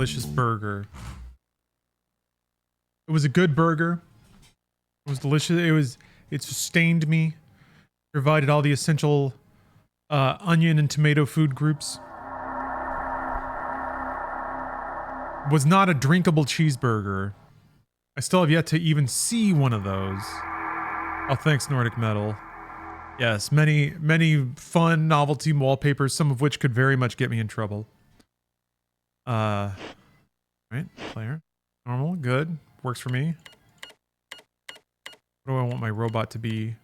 delicious burger. It was a good burger. It was delicious. It sustained me. Provided all the essential onion and tomato food groups. Was not a drinkable cheeseburger. I still have yet to even see one of those. Oh, thanks, Nordic Metal. Yes, many fun novelty wallpapers, some of which could very much get me in trouble. Right, player. Normal, good. Works for me. What do I want my robot to be?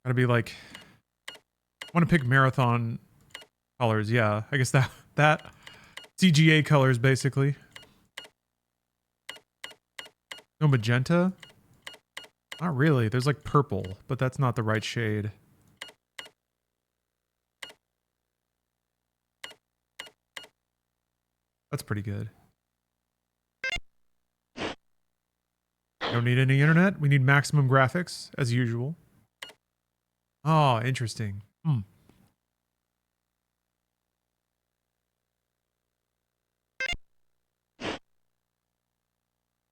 Gotta be like... I want to pick marathon colors, yeah. I guess that CGA colors, basically. No magenta? Not really. There's like purple, but that's not the right shade. That's pretty good. Don't need any internet. We need maximum graphics, as usual. Oh, interesting.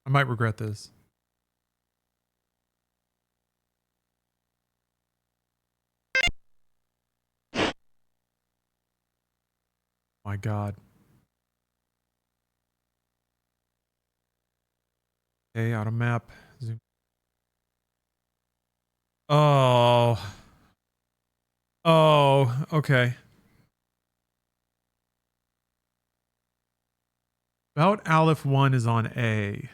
I might regret this. My God. Okay, out of map. Zoom. Oh. Oh, okay. About Aleph 1 is on A.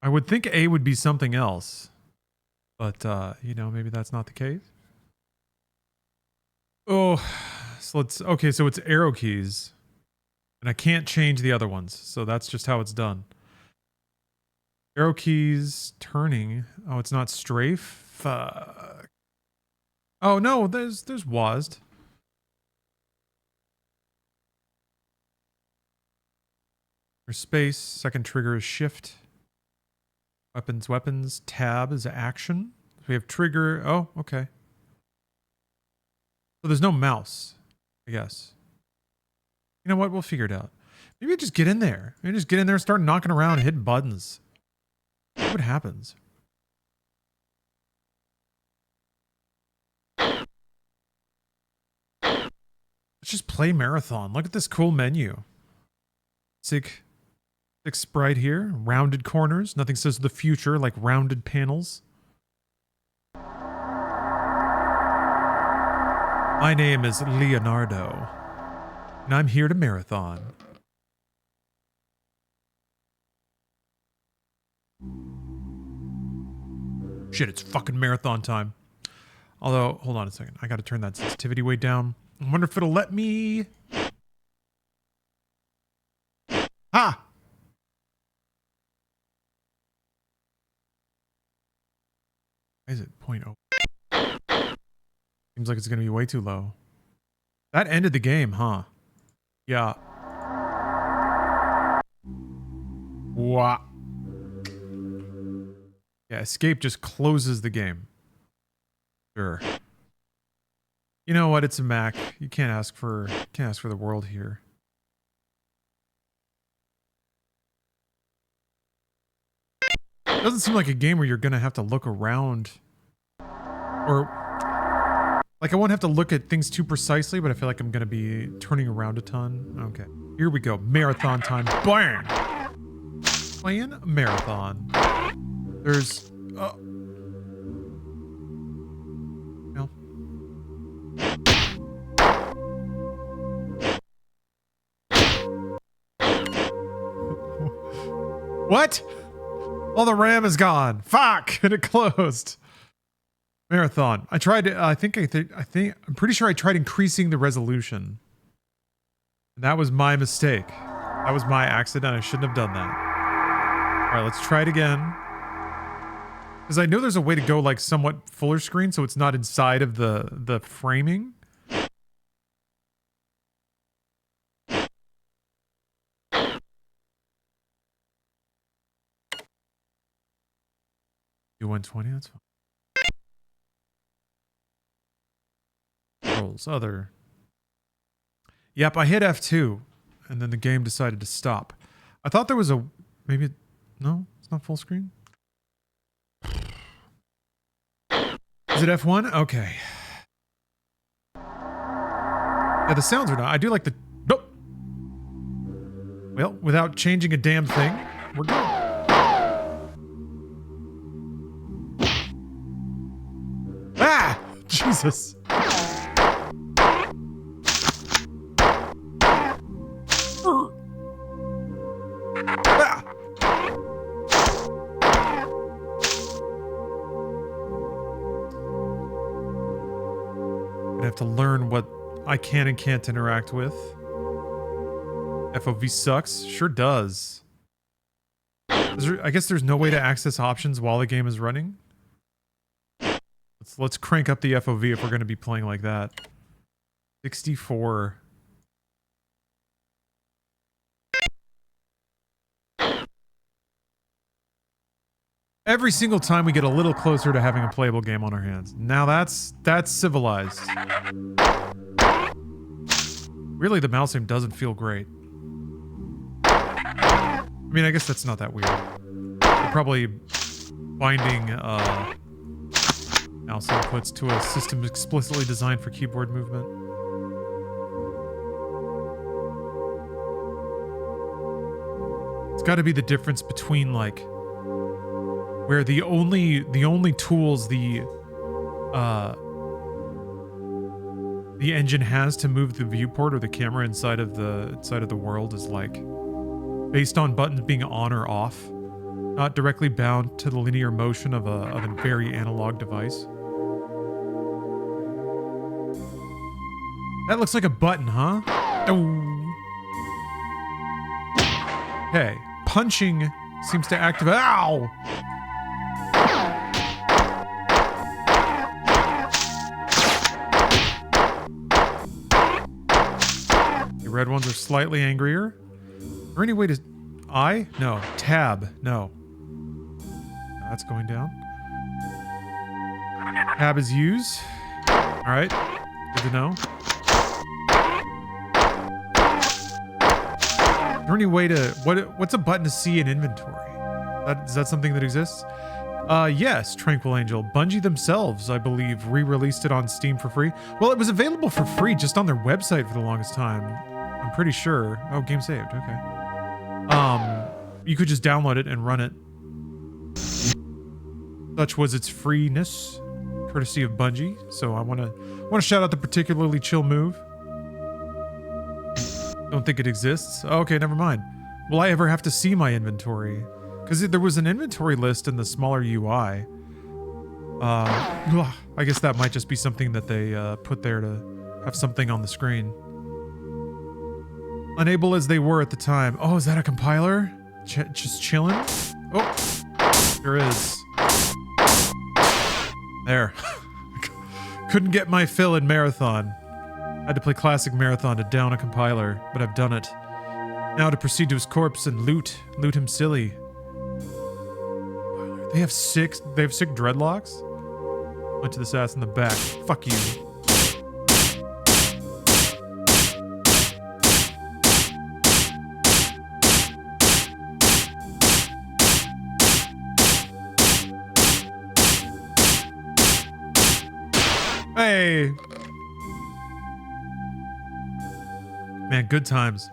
I would think A would be something else. But, you know, maybe that's not the case. Oh, so okay, so it's arrow keys. And I can't change the other ones, so that's just how it's done. Arrow keys, turning. Oh, it's not strafe? Fuck. Oh, no, there's WASD. There's space, second trigger is shift. Weapons, tab is action. So we have trigger, oh, okay. So there's no mouse, I guess. You know what, we'll figure it out. Maybe just get in there. Maybe just get in there and start knocking around and hitting buttons. See what happens. Let's just play Marathon. Look at this cool menu. Sick sprite here. Rounded corners. Nothing says the future like rounded panels. My name is Leonardo. And I'm here to marathon. Shit, it's fucking marathon time. Although, hold on a second. I gotta turn that sensitivity way down. I wonder if it'll let me... Ah! Why is it 0.0? Seems like it's gonna be way too low. That ended the game, huh? Yeah. Wow. Yeah, escape just closes the game. Sure. You know what? It's a Mac. You can't ask for the world here. It doesn't seem like a game where you're gonna have to look around, or like I won't have to look at things too precisely, but I feel like I'm gonna be turning around a ton. Okay, here we go. Marathon time. Bang! Playing a marathon. There's no. What? Well, the RAM is gone. Fuck! And it closed. Marathon. I tried to, I'm pretty sure I tried increasing the resolution. And that was my mistake. That was my accident. I shouldn't have done that. Alright, let's try it again. Because I know there's a way to go like somewhat fuller screen so it's not inside of the framing. Do 120, that's fine. Controls, other. Yep, I hit F2. and then the game decided to stop. I thought there was a... Maybe... No? It's not full screen? Is it F1? Okay. Yeah, the sounds are not... I do like the... Nope. Well, without changing a damn thing, we're good. Ah! Jesus. I have to learn what I can and can't interact with. FOV sucks. Sure does. I guess there's no way to access options while the game is running. Let's crank up the FOV if we're going to be playing like that. 64. Every single time we get a little closer to having a playable game on our hands. Now that's civilized. Really, the mouse aim doesn't feel great. I mean, I guess that's not that weird. We're probably binding mouse inputs to a system explicitly designed for keyboard movement. It's got to be the difference between like where the only tools the engine has to move the viewport or the camera inside of the world is like based on buttons being on or off, not directly bound to the linear motion of a very analog device. That looks like a button, huh? Oh. Okay, punching seems to activate. Ow! The red ones are slightly angrier. Is there any way to... I? No. Tab. No. That's going down. Tab is use. Alright. Good to know. Is there any way to... What's a button to see in inventory? Is that something that exists? Yes, Tranquil Angel. Bungie themselves, I believe, re-released it on Steam for free. Well, it was available for free just on their website for the longest time. I'm pretty sure. Oh, game saved. Okay. You could just download it and run it. Such was its freeness, courtesy of Bungie. So I want to shout out the particularly chill move. Don't think it exists. Oh, okay, never mind. Will I ever have to see my inventory? Because there was an inventory list in the smaller UI. I guess that might just be something that they put there to have something on the screen. Unable as they were at the time. Oh, is that a compiler? Just chilling? Oh, there is. There. Couldn't get my fill in Marathon. Had to play Classic Marathon to down a compiler, but I've done it. Now to proceed to his corpse and loot him silly. They have sick dreadlocks? Went to this ass in the back. Fuck you. Hey! Man, good times.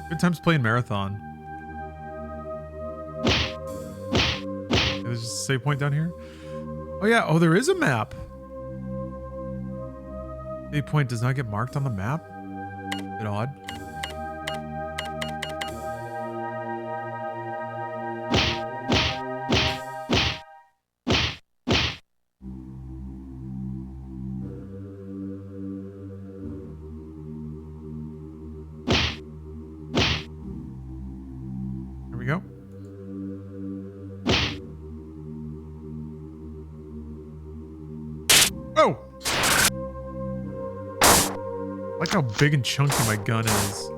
Good times playing Marathon. There's just a save point down here. Oh yeah, oh there is a map. Save point does not get marked on the map. Bit odd. There we go. Oh! I like how big and chunky my gun is.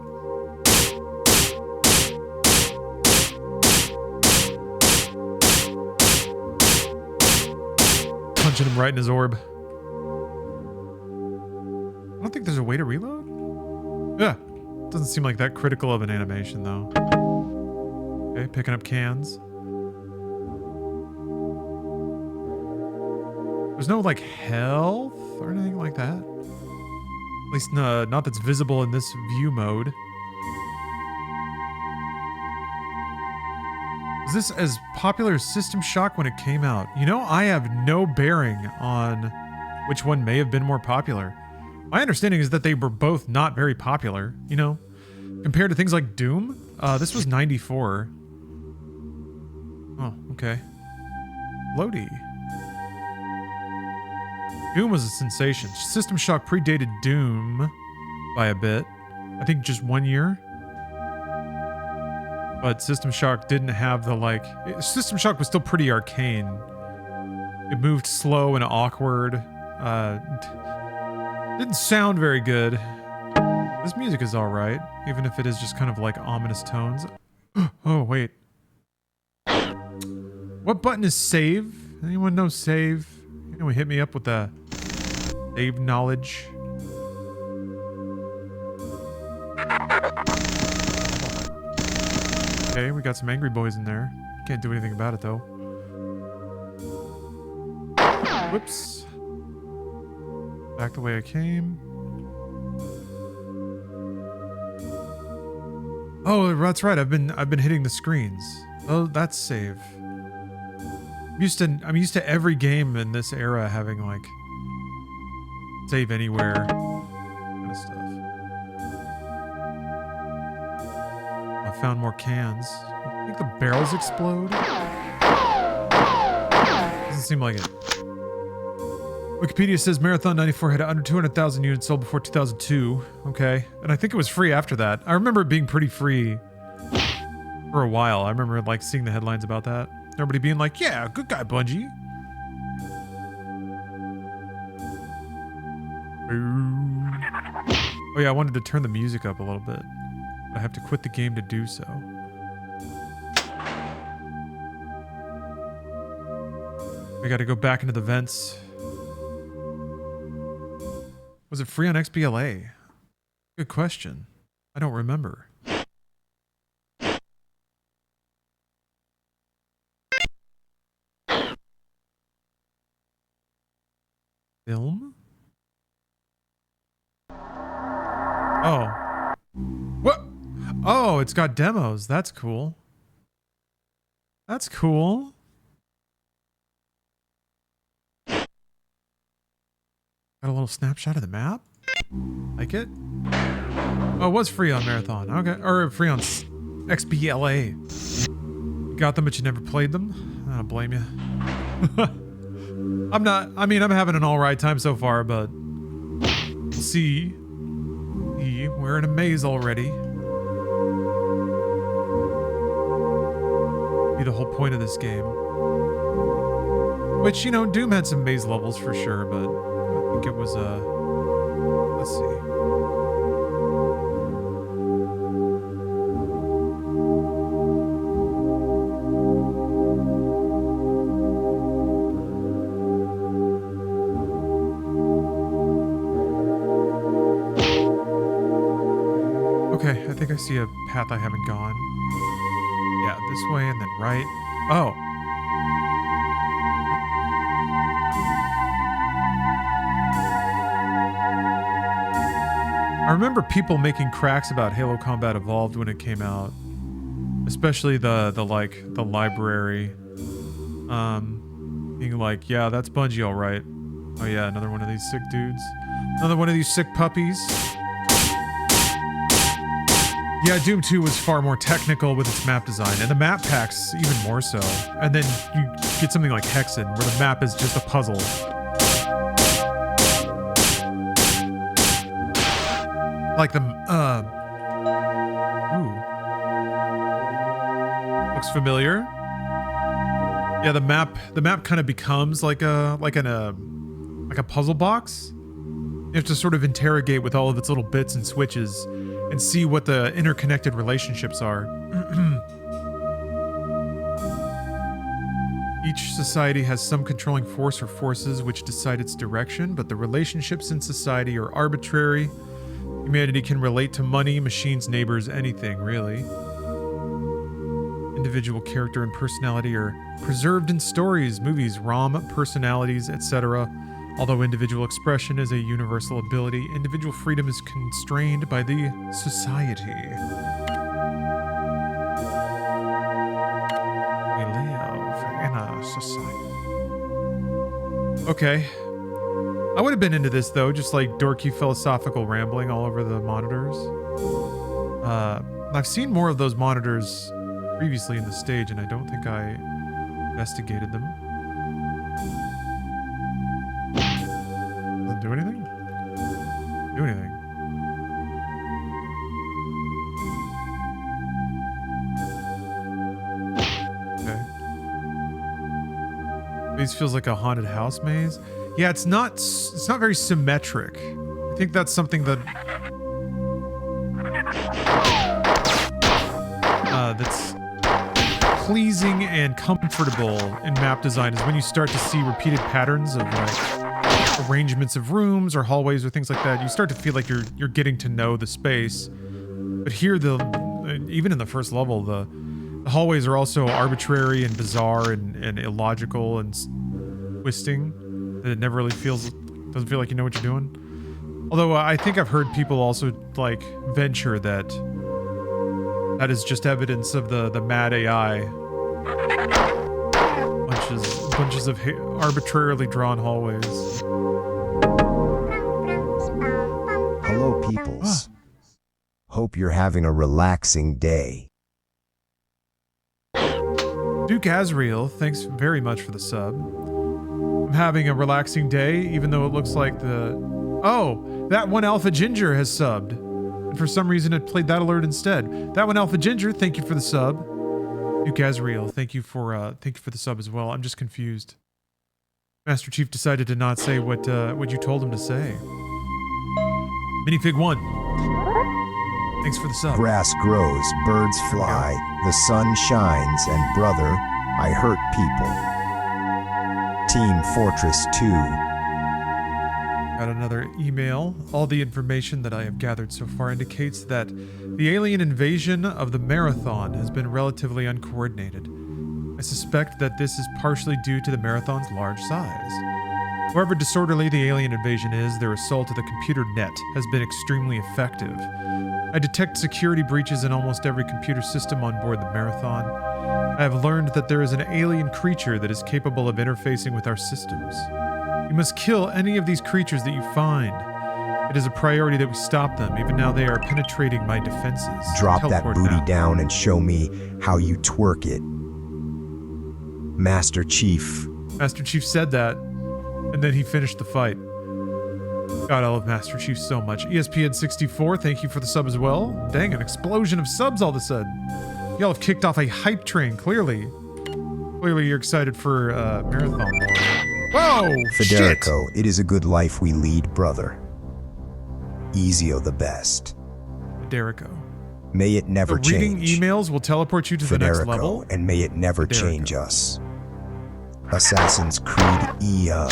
Punching him right in his orb. I don't think there's a way to reload. Yeah. Doesn't seem like that critical of an animation though. Okay, picking up cans. There's no like health or anything like that. At least not that's visible in this view mode. Was this as popular as System Shock when it came out? You know, I have no bearing on which one may have been more popular. My understanding is that they were both not very popular, you know? Compared to things like Doom, this was 94. Oh, okay. Floaty. Doom was a sensation. System Shock predated Doom by a bit. I think just 1 year. But System Shock didn't have the like... System Shock was still pretty arcane. It moved slow and awkward. Didn't sound very good. This music is alright, even if it is just kind of like ominous tones. Oh, wait. What button is save? Anyone know save? Anyone hit me up with the save knowledge? Okay, we got some angry boys in there. Can't do anything about it though. Whoops. Back the way I came. Oh, that's right. I've been hitting the screens. Oh, that's save. I'm used to every game in this era having like save anywhere kind of stuff. I found more cans. I think the barrels explode. Doesn't seem like it. Wikipedia says Marathon 94 had under 200,000 units sold before 2002. Okay. And I think it was free after that. I remember it being pretty free for a while. I remember like seeing the headlines about that. Everybody being like, yeah, good guy, Bungie. Oh yeah, I wanted to turn the music up a little bit. But I have to quit the game to do so. We gotta go back into the vents. Was it free on XBLA? Good question. I don't remember. Film? Oh. What? Oh, it's got demos. That's cool. That's cool. Got a little snapshot of the map. Like it? Oh, it was free on Marathon. Okay. Or free on XBLA. You got them, but you never played them? I don't blame you. I'm having an alright time so far, but we'll see. We're in a maze already. Be the whole point of this game. Which, you know, Doom had some maze levels for sure, but I think it was, let's see. Okay, I think I see a path I haven't gone. Yeah, this way and then right. Oh. I remember people making cracks about Halo Combat Evolved when it came out. Especially the library. Being like, yeah, that's Bungie alright. Oh yeah, another one of these sick dudes. Another one of these sick puppies. Yeah, Doom 2 was far more technical with its map design, and the map packs even more so. And then you get something like Hexen, where the map is just a puzzle. Like the, ooh. Looks familiar. Yeah, the map kind of becomes like a puzzle box. You have to sort of interrogate with all of its little bits and switches and see what the interconnected relationships are. Each society has some controlling force or forces which decide its direction, but the relationships in society are arbitrary. Humanity can relate to money, machines, neighbors, anything, really. Individual character and personality are preserved in stories, movies, ROM, personalities, etc. Although individual expression is a universal ability, individual freedom is constrained by the society. We live in a society. Okay. I would have been into this, though, just like dorky philosophical rambling all over the monitors. I've seen more of those monitors previously in the stage, and I don't think I investigated them. Doesn't do anything? Do anything. Okay. Maze feels like a haunted house maze. Yeah, it's not very symmetric. I think that's something that that's pleasing and comfortable in map design is when you start to see repeated patterns of like arrangements of rooms or hallways or things like that. You start to feel like you're getting to know the space. But here, even in the first level, the hallways are also arbitrary and bizarre and illogical and twisting. That it never really doesn't feel like you know what you're doing. Although I think I've heard people also like venture that is just evidence of the mad AI. Bunches of arbitrarily drawn hallways. Hello, peoples. Hope you're having a relaxing day. Duke Azriel, thanks very much for the sub. I'm having a relaxing day, even though it looks like oh, that one Alpha Ginger has subbed. And for some reason it played that alert instead. That one Alpha Ginger, thank you for the sub. Duke Azriel, thank you for the sub as well. I'm just confused. Master Chief decided to not say what you told him to say. Minifig 1. Thanks for the sub. Grass grows, birds fly, the sun shines, and brother, I hurt people. Team Fortress 2. Got another email. All the information that I have gathered so far indicates that the alien invasion of the Marathon has been relatively uncoordinated. I suspect that this is partially due to the Marathon's large size. However disorderly the alien invasion is, their assault of the computer net has been extremely effective. I detect security breaches in almost every computer system on board the Marathon. I have learned that there is an alien creature that is capable of interfacing with our systems. You must kill any of these creatures that you find. It is a priority that we stop them, even now they are penetrating my defenses. Drop that booty now. Down and show me how you twerk it. Master Chief. Master Chief said that, and then he finished the fight. God, I love Master Chief so much. ESPN64, thank you for the sub as well. Dang, an explosion of subs all of a sudden. Y'all have kicked off a hype train, clearly. Clearly you're excited for Marathon more. Whoa! Federico, shit. It is a good life we lead, brother. Ezio the best. Federico. May it never change. Reading emails will teleport you to the next level. And may it never change us. Assassin's Creed EA.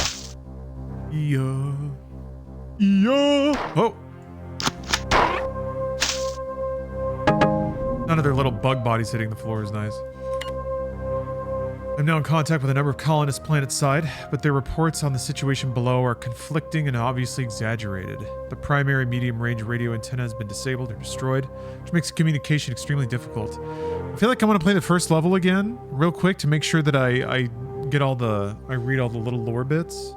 Oh! None of their little bug bodies hitting the floor is nice. I'm now in contact with a number of colonists planetside, but their reports on the situation below are conflicting and obviously exaggerated. The primary medium-range radio antenna has been disabled or destroyed, which makes communication extremely difficult. I feel like I want to play the first level again, real quick, to make sure that I read all the little lore bits.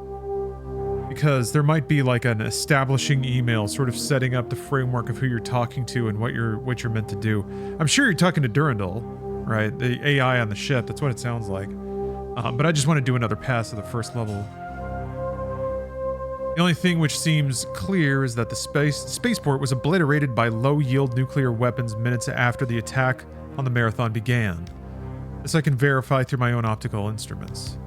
Because there might be like an establishing email sort of setting up the framework of who you're talking to and what you're meant to do. I'm sure you're talking to Durandal, right? The AI on the ship, that's what it sounds like. But I just want to do another pass of the first level. The only thing which seems clear is that the spaceport was obliterated by low-yield nuclear weapons minutes after the attack on the Marathon began. This I can verify through my own optical instruments.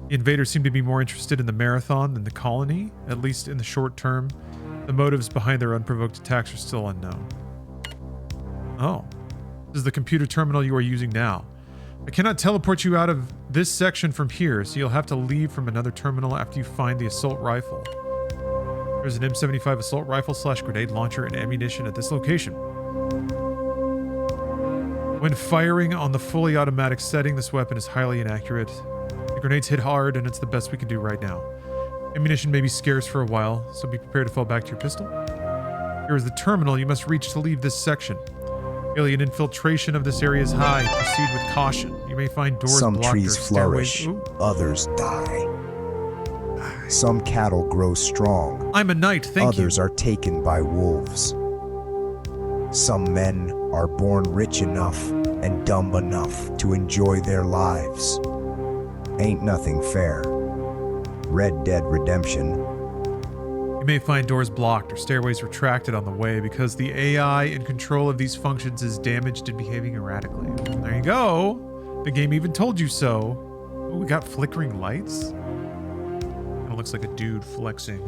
The invaders seem to be more interested in the Marathon than the colony, at least in the short term. The motives behind their unprovoked attacks are still unknown. Oh. This is the computer terminal you are using now. I cannot teleport you out of this section from here, so you'll have to leave from another terminal after you find the assault rifle. There's an M75 assault rifle / grenade launcher and ammunition at this location. When firing on the fully automatic setting, this weapon is highly inaccurate. The grenades hit hard, and it's the best we can do right now. Ammunition may be scarce for a while, so be prepared to fall back to your pistol. Here is the terminal you must reach to leave this section. Alien infiltration of this area is high. Proceed with caution. You may find doors Some blocked trees or stairways. flourish, others die. Some cattle grow strong. I'm a knight, thank you. Others are taken by wolves. Some men are born rich enough and dumb enough to enjoy their lives. Ain't nothing fair. Red Dead Redemption. You may find doors blocked or stairways retracted on the way because the AI in control of these functions is damaged and behaving erratically. There you go. The game even told you so. Oh, we got flickering lights? It looks like a dude flexing.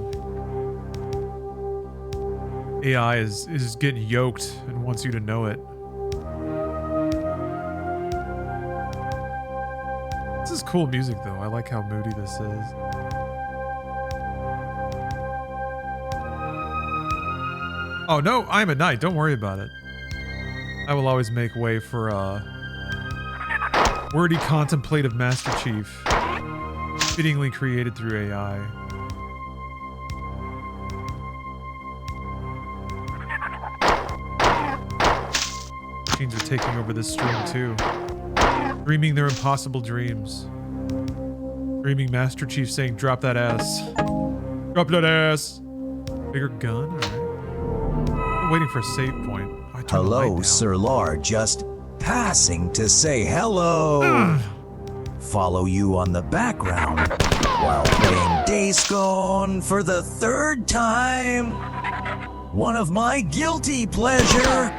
AI is getting yoked and wants you to know it. This is cool music though. I like how moody this is. Oh no, I'm a knight. Don't worry about it. I will always make way for wordy contemplative Master Chief, fittingly created through AI. Machines are taking over this stream too, dreaming their impossible dreams. Dreaming Master Chief saying, "Drop that ass, drop that ass." Bigger gun. All right. Waiting for a save point. Oh, Hello, Sir Lar, just passing to say hello. Follow you on the background while playing Days Gone for the 3rd time. One of my guilty pleasure.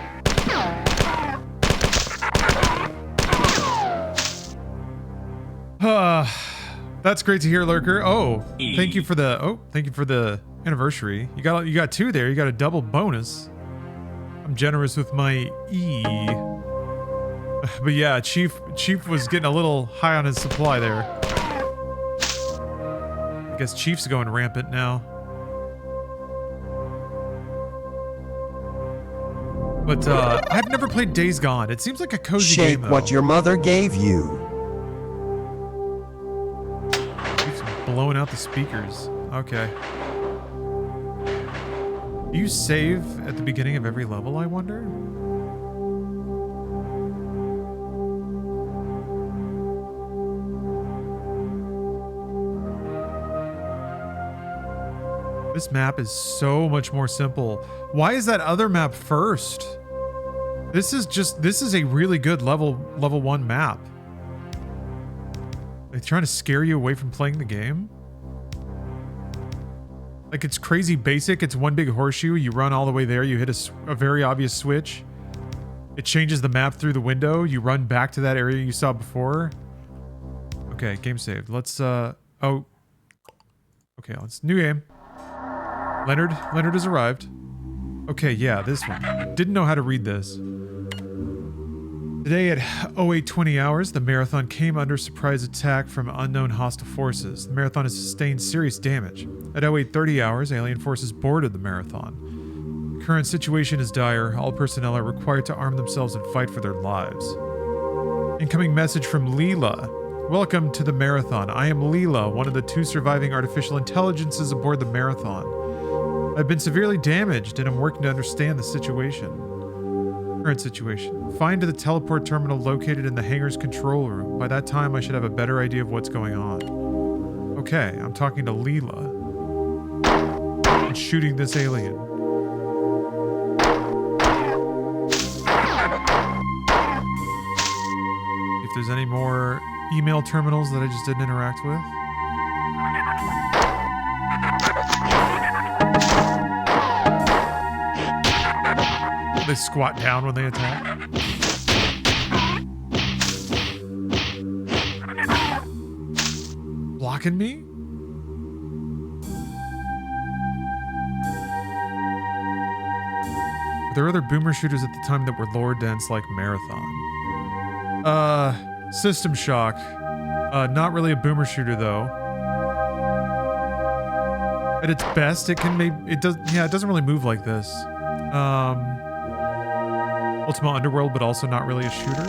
That's great to hear, Lurker. Oh, thank you for the anniversary. You got 2 there. You got a double bonus. I'm generous with my E. But yeah, Chief was getting a little high on his supply there. I guess Chief's going rampant now. But I've never played Days Gone. It seems like a cozy game, though. Shake what your mother gave you. Chief's blowing out the speakers. Okay. Do you save at the beginning of every level, I wonder? This map is so much more simple. Why is that other map first? This is a really good level 1 map. Are they trying to scare you away from playing the game? Like, it's crazy basic. It's one big horseshoe. You run all the way there. You hit a very obvious switch. It changes the map through the window. You run back to that area you saw before. Okay, game saved. Let's, okay, let's, new game. Leonard has arrived. Okay, yeah, this one. Didn't know how to read this. Today at 0820 hours, the Marathon came under surprise attack from unknown hostile forces. The Marathon has sustained serious damage. At 0830 hours, alien forces boarded the Marathon. The current situation is dire. All personnel are required to arm themselves and fight for their lives. Incoming message from Leela. Welcome to the Marathon. I am Leela, one of the 2 surviving artificial intelligences aboard the Marathon. I've been severely damaged and I'm working to understand the situation. Current situation. Find the teleport terminal located in the hangar's control room. By that time, I should have a better idea of what's going on. Okay, I'm talking to Leela. And shooting this alien. If there's any more email terminals that I just didn't interact with. They squat down when they attack. Blocking me? There were other boomer shooters at the time that were lore dense like Marathon. System Shock. Not really a boomer shooter though. At its best, it can maybe, it does, yeah, it doesn't really move like this. Ultima Underworld, but also not really a shooter.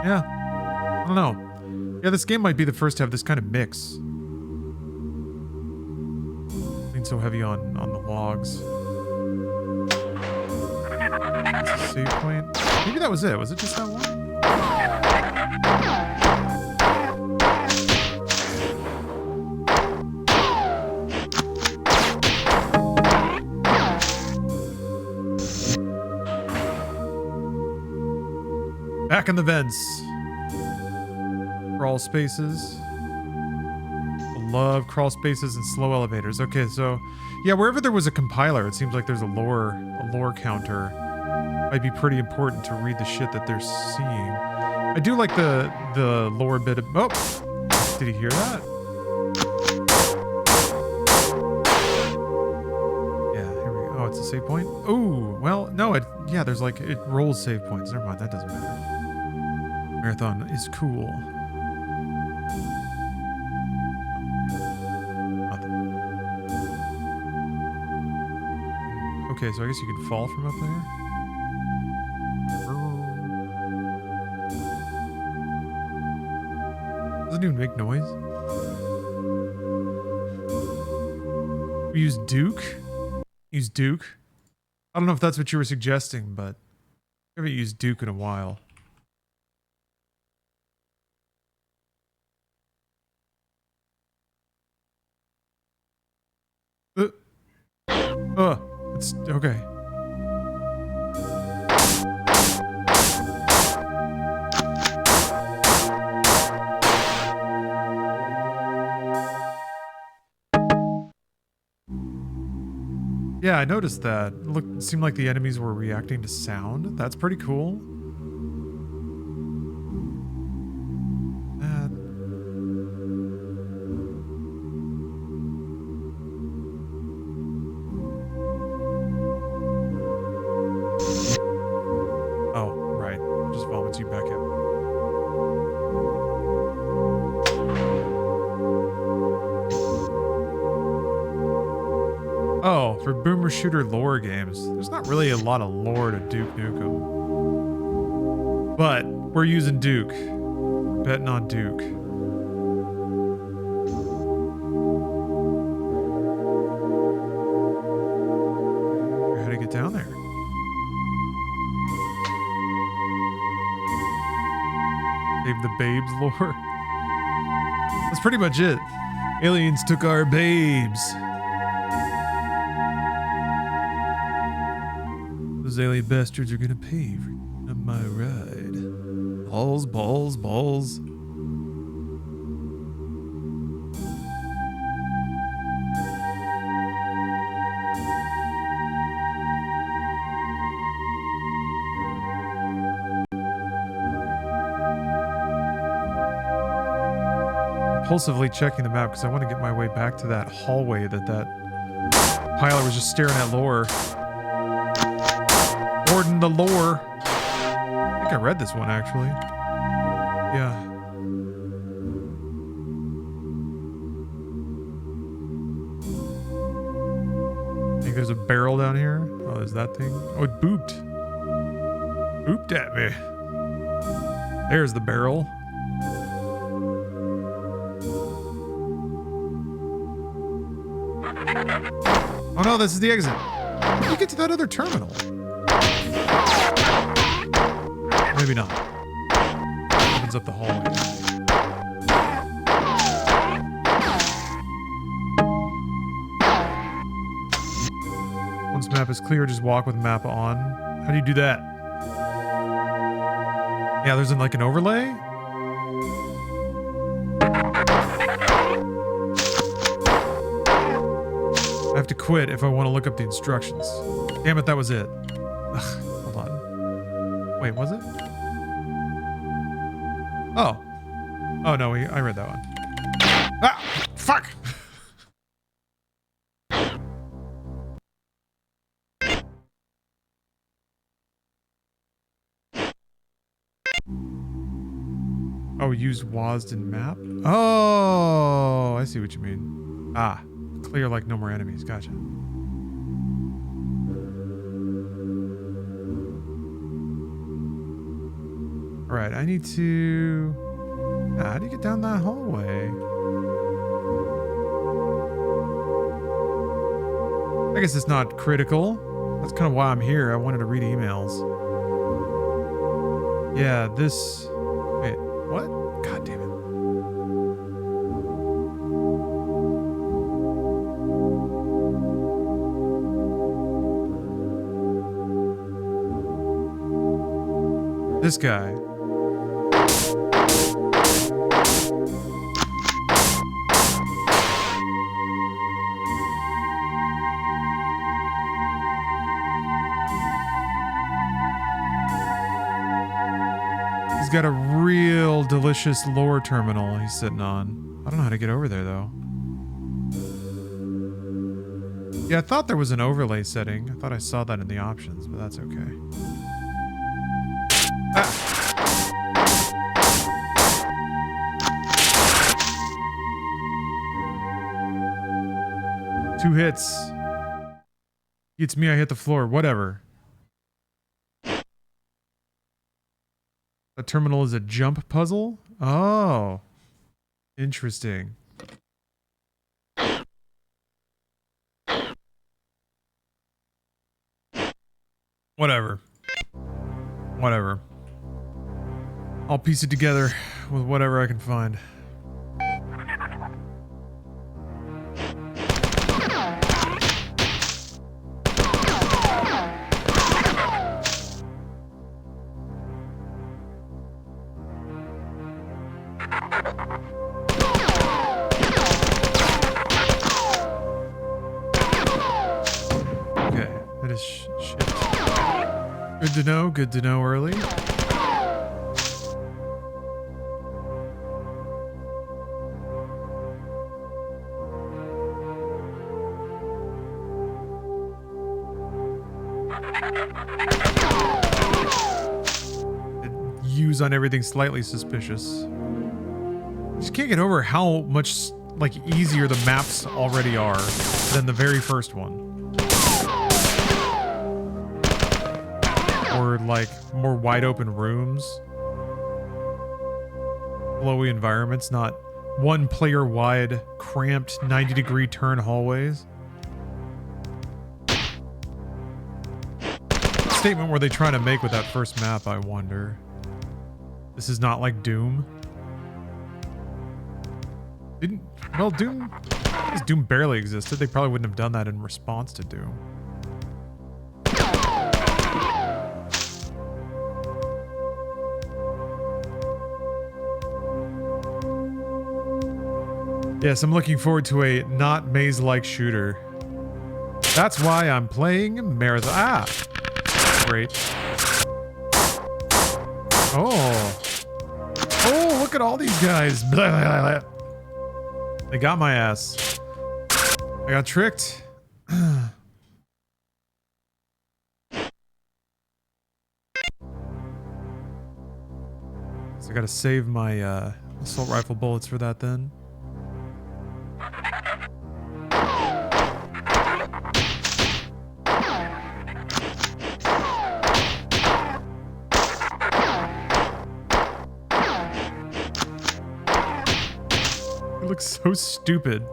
Yeah, I don't know. Yeah, this game might be the first to have this kind of mix. Being so heavy on the logs. That's a save point. Maybe that was it. Was it just that one? Back in the vents. Crawl spaces. Love crawl spaces and slow elevators. Okay, so yeah, wherever there was a compiler, it seems like there's a lore counter. Might be pretty important to read the shit that they're seeing. I do like the lore bit of, oh, did he hear that? Yeah, here we go. Oh, it's a save point. Oh, well, no, yeah, there's like, it rolls save points. Never mind, that doesn't matter. Marathon is cool. Nothing. Okay, so I guess you can fall from up there. Doesn't even make noise. We use Duke? Use Duke? I don't know if that's what you were suggesting, but I haven't used Duke in a while. It's okay. Yeah, I noticed that. It seemed like the enemies were reacting to sound. That's pretty cool. For boomer shooter lore games, there's not really a lot of lore to Duke Nukem. But we're using Duke. Betting on Duke. How to get down there? Save the babes lore. That's pretty much it. Aliens took our babes. Those alien bastards are gonna pay for my ride. Balls, balls, balls. Impulsively checking the map because I want to get my way back to that hallway that pilot was just staring at lore. Gordon the lore. I think I read this one actually. Yeah. I think there's a barrel down here. Oh, there's that thing. Oh, it booped. Booped at me. There's the barrel. Oh no, this is the exit. How do you get to that other terminal? Maybe not. Opens up the hallway. Once map is clear, just walk with map on. How do you do that? Yeah, there's like an overlay? I have to quit if I want to look up the instructions. Damn it, that was it. Ugh, hold on. Wait, was it? Oh. Oh no, I read that one. Ah! Fuck! Oh, use WASD in map? Oh, I see what you mean. Ah, clear like no more enemies. Gotcha. All right, I need to... How do you get down that hallway? I guess it's not critical. That's kind of why I'm here. I wanted to read emails. Yeah, this... Wait, what? God damn it. This guy. He's got a real delicious lore terminal he's sitting on. I don't know how to get over there though. Yeah, I thought there was an overlay setting. I thought I saw that in the options, but that's okay. Ah. 2 hits. It's me, I hit the floor. Whatever. The terminal is a jump puzzle? Oh. Interesting. Whatever. Whatever. I'll piece it together with whatever I can find. Good to know early. Use on everything slightly suspicious. Just can't get over how much like easier the maps already are than the very first one. Or like more wide open rooms, flowy environments, not one player wide cramped 90-degree turn hallways. Statement were they trying to make with that first map, I wonder. This is not like Doom. Doom barely existed. They probably wouldn't have done that in response to Doom. Yes, I'm looking forward to a not maze-like shooter. That's why I'm playing Marathon. Ah! Great. Oh. Oh, look at all these guys. Blah, blah, blah. They got my ass. I got tricked. So I gotta save my assault rifle bullets for that then. It looks so stupid.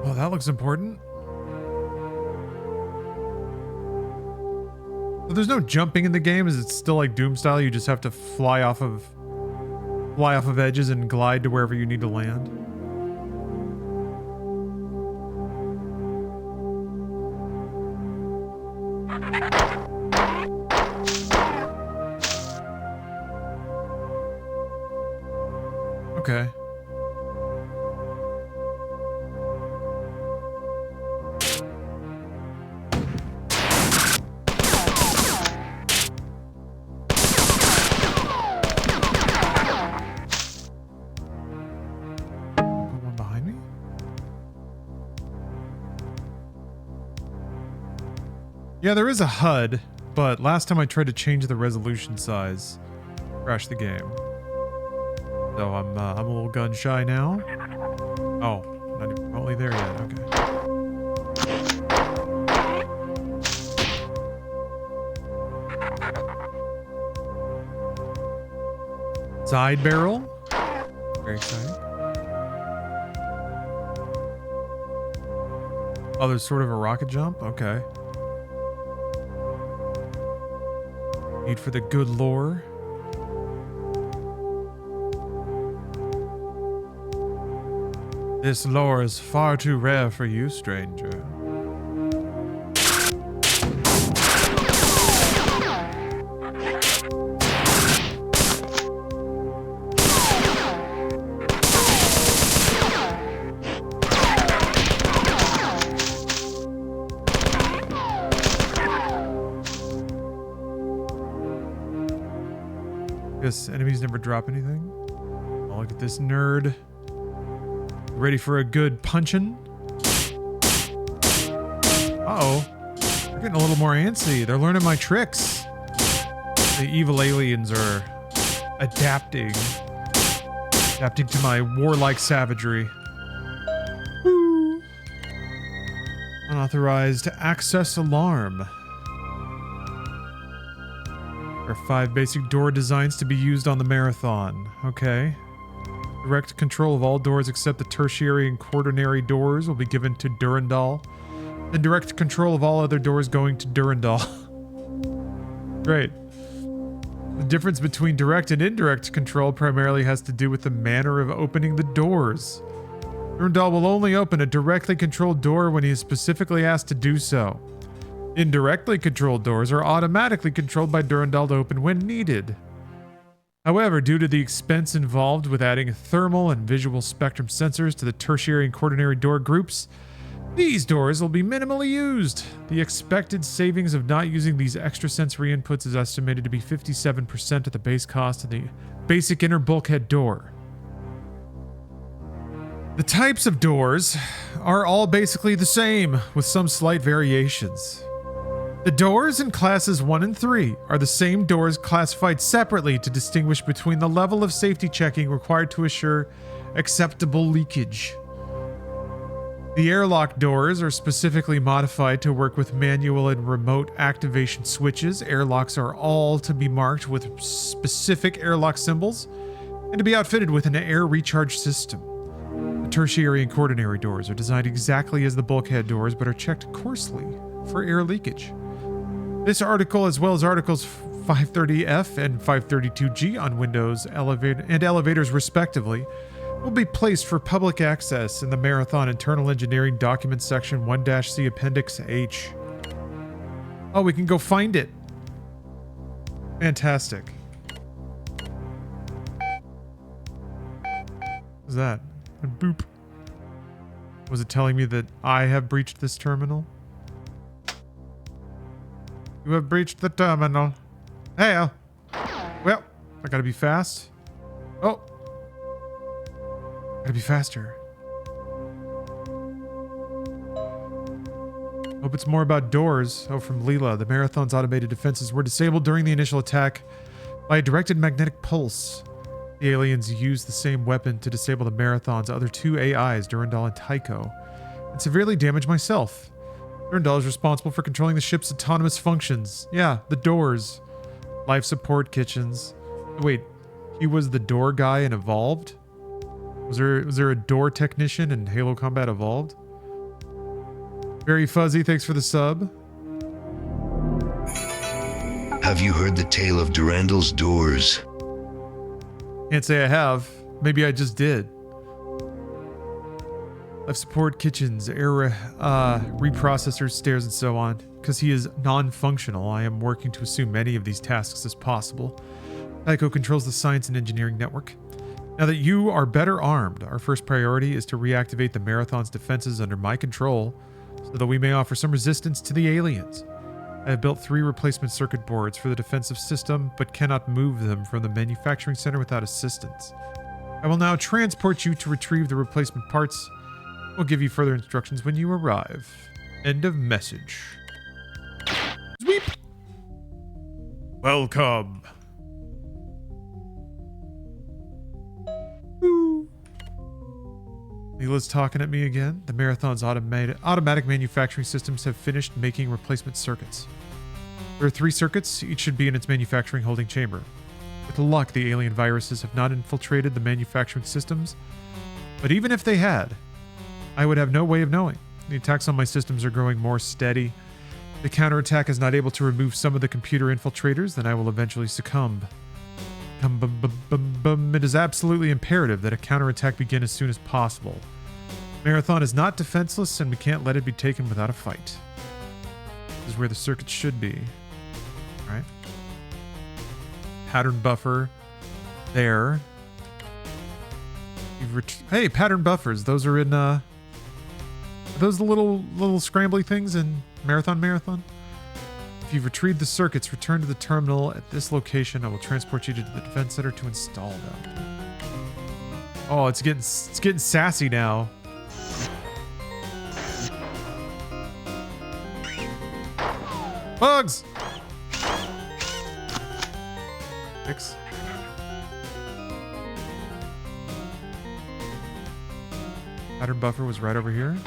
Oh, that looks important. So there's no jumping in the game. Is it still like Doom style? You just have to fly off of edges and glide to wherever you need to land. Okay. Yeah, there is a HUD, but last time I tried to change the resolution size, crashed the game. So I'm a little gun shy now. Oh, not even remotely there yet. Okay. Side barrel. Very exciting. Oh, there's sort of a rocket jump? Okay. Need for the good lore. This lore is far too rare for you, stranger. Guess enemies never drop anything. Oh, look at this nerd. Ready for a good punchin'? Uh-oh. They're getting a little more antsy. They're learning my tricks. The evil aliens are adapting. Adapting to my warlike savagery. Woo. Unauthorized access alarm. There are 5 basic door designs to be used on the marathon. Okay. Direct control of all doors except the tertiary and quaternary doors will be given to Durandal. And direct control of all other doors going to Durandal. Great. The difference between direct and indirect control primarily has to do with the manner of opening the doors. Durandal will only open a directly controlled door when he is specifically asked to do so. Indirectly controlled doors are automatically controlled by Durandal to open when needed. However, due to the expense involved with adding thermal and visual spectrum sensors to the tertiary and quaternary door groups, these doors will be minimally used. The expected savings of not using these extra sensory inputs is estimated to be 57% of the base cost of the basic inner bulkhead door. The types of doors are all basically the same, with some slight variations. The doors in classes 1 and 3 are the same doors classified separately to distinguish between the level of safety checking required to assure acceptable leakage. The airlock doors are specifically modified to work with manual and remote activation switches. Airlocks are all to be marked with specific airlock symbols and to be outfitted with an air recharge system. The tertiary and quaternary doors are designed exactly as the bulkhead doors but are checked coarsely for air leakage. This article, as well as articles 530F and 532G on windows and elevators respectively, will be placed for public access in the Marathon Internal Engineering Documents Section 1-C Appendix H. Oh, we can go find it. Fantastic. What's that? A boop. Was it telling me that I have breached this terminal? You have breached the terminal. Hey, well, I gotta be fast. Oh. Gotta be faster. Hope it's more about doors. Oh, from Leela. The Marathon's automated defenses were disabled during the initial attack by a directed magnetic pulse. The aliens used the same weapon to disable the Marathon's other 2 AIs, Durandal and Tycho, and severely damaged myself. Durandal is responsible for controlling the ship's autonomous functions. Yeah, the doors. Life support kitchens. Wait, he was the door guy in Evolved? Was there a door technician in Halo Combat Evolved? Very Fuzzy, thanks for the sub. Have you heard the tale of Durandal's doors? Can't say I have. Maybe I just did. Life support kitchens, air reprocessors, stairs, and so on. Because he is non-functional, I am working to assume many of these tasks as possible. Tycho controls the science and engineering network. Now that you are better armed, our first priority is to reactivate the Marathon's defenses under my control so that we may offer some resistance to the aliens. I have built 3 replacement circuit boards for the defensive system, but cannot move them from the manufacturing center without assistance. I will now transport you to retrieve the replacement parts. We'll give you further instructions when you arrive. End of message. Welcome. Mila's talking at me again. The Marathon's automatic manufacturing systems have finished making replacement circuits. There are 3 circuits. Each should be in its manufacturing holding chamber. With luck, the alien viruses have not infiltrated the manufacturing systems. But even if they had, I would have no way of knowing. The attacks on my systems are growing more steady. If the counterattack is not able to remove some of the computer infiltrators, then I will eventually succumb. It is absolutely imperative that a counterattack begin as soon as possible. Marathon is not defenseless, and we can't let it be taken without a fight. This is where the circuit should be. All right. Pattern buffer there. Hey, pattern buffers. Those are in are those the little scrambly things in Marathon? If you've retrieved the circuits, return to the terminal at this location. I will transport you to the defense center to install them. Oh, it's getting sassy now. Bugs! Fix. Pattern buffer was right over here.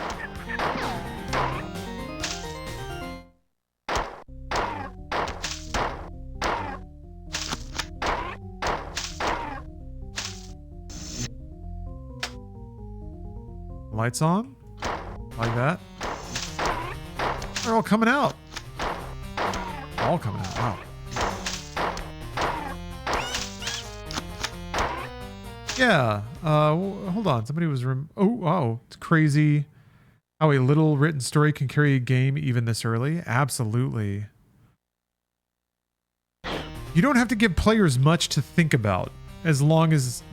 Lights on, like that. They're all coming out. All coming out. Wow. Yeah. Hold on. Somebody was. Oh, it's crazy how a little written story can carry a game even this early. Absolutely. You don't have to give players much to think about, as long as,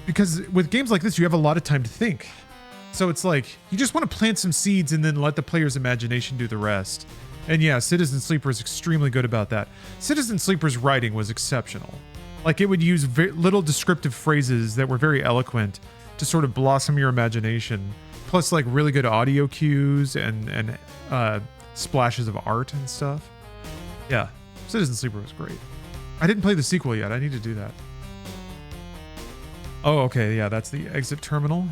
because with games like this, you have a lot of time to think. So it's like, you just want to plant some seeds and then let the player's imagination do the rest. And yeah, Citizen Sleeper is extremely good about that. Citizen Sleeper's writing was exceptional. Like, it would use little descriptive phrases that were very eloquent to sort of blossom your imagination. Plus, like, really good audio cues and splashes of art and stuff. Yeah, Citizen Sleeper was great. I didn't play the sequel yet. I need to do that. Oh, okay. Yeah, that's the exit terminal.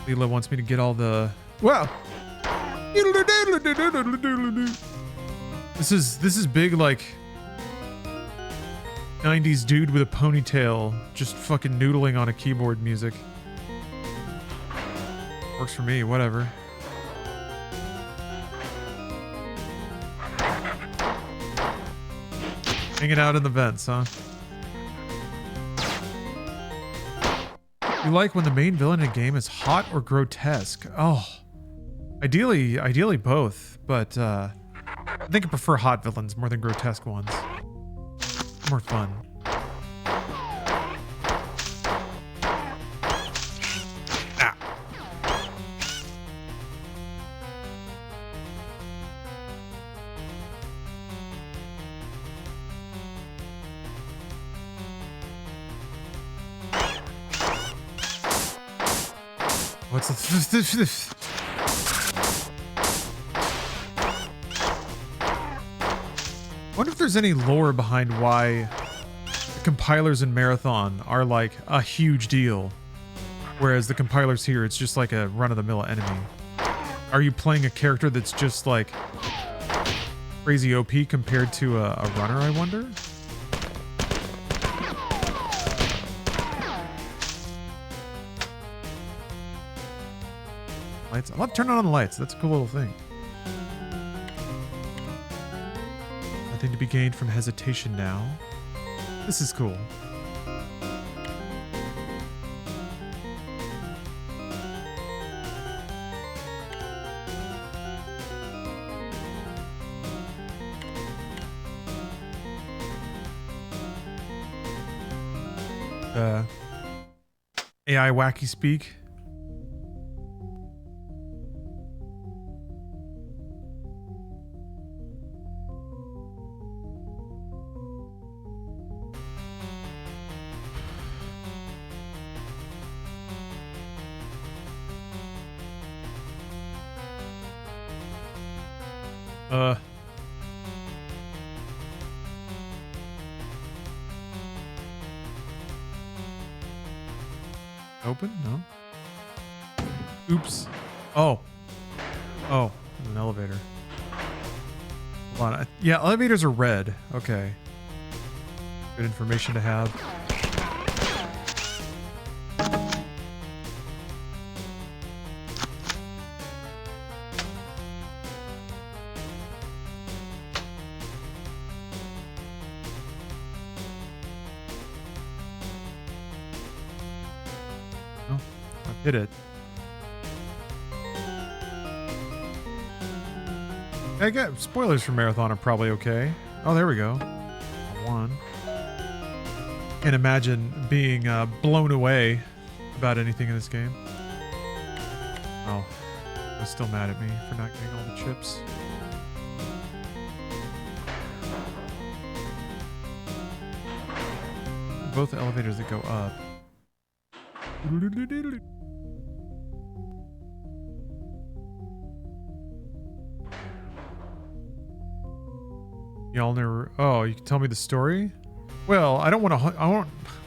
Leela wants me to get all the... Wow! This is big, like... 90s dude with a ponytail just fucking noodling on a keyboard music. Works for me, whatever. Hanging out in the vents, huh? You like when the main villain in a game is hot or grotesque? Oh, ideally both, but I think I prefer hot villains more than grotesque ones. More fun. Ah. What's the... I wonder if there's any lore behind why the compilers in Marathon are like a huge deal, whereas the compilers here, it's just like a run-of-the-mill enemy. Are you playing a character that's just like crazy OP compared to a runner, I wonder? Lights. I love turning on the lights. That's a cool little thing. Nothing to be gained from hesitation now. This is cool. AI wacky speak. open? No. Oops. Oh. Oh, there's an elevator. Hold on. Yeah, elevators are red. Okay. Good information to have. Oh, I've hit it. I get spoilers for Marathon are probably okay. Oh, there we go. One. Can't imagine being blown away about anything in this game. Oh, they're still mad at me for not getting all the chips. Both elevators that go up. Y'all never. Oh, you can tell me the story? Well, I don't want to. I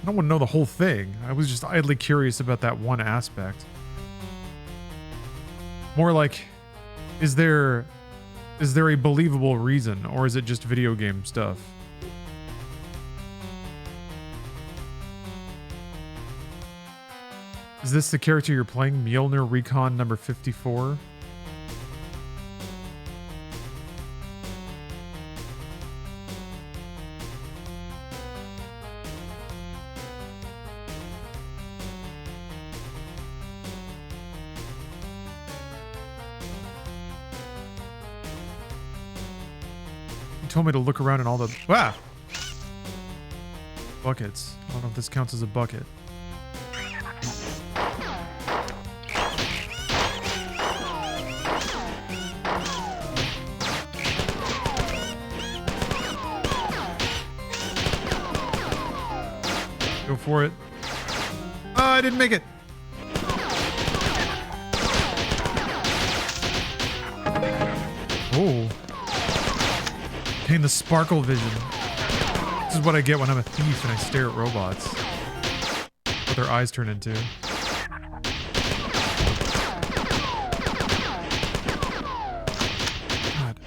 don't want to know the whole thing. I was just idly curious about that one aspect. More like, is there a believable reason, or is it just video game stuff? Is this the character you're playing, Mjolnir Recon number 54? Told me to look around in all the buckets. I don't know if this counts as a bucket. Go for it. Oh, I didn't make it. Oh. Pain the sparkle vision. This is what I get when I'm a thief and I stare at robots. What their eyes turn into. God.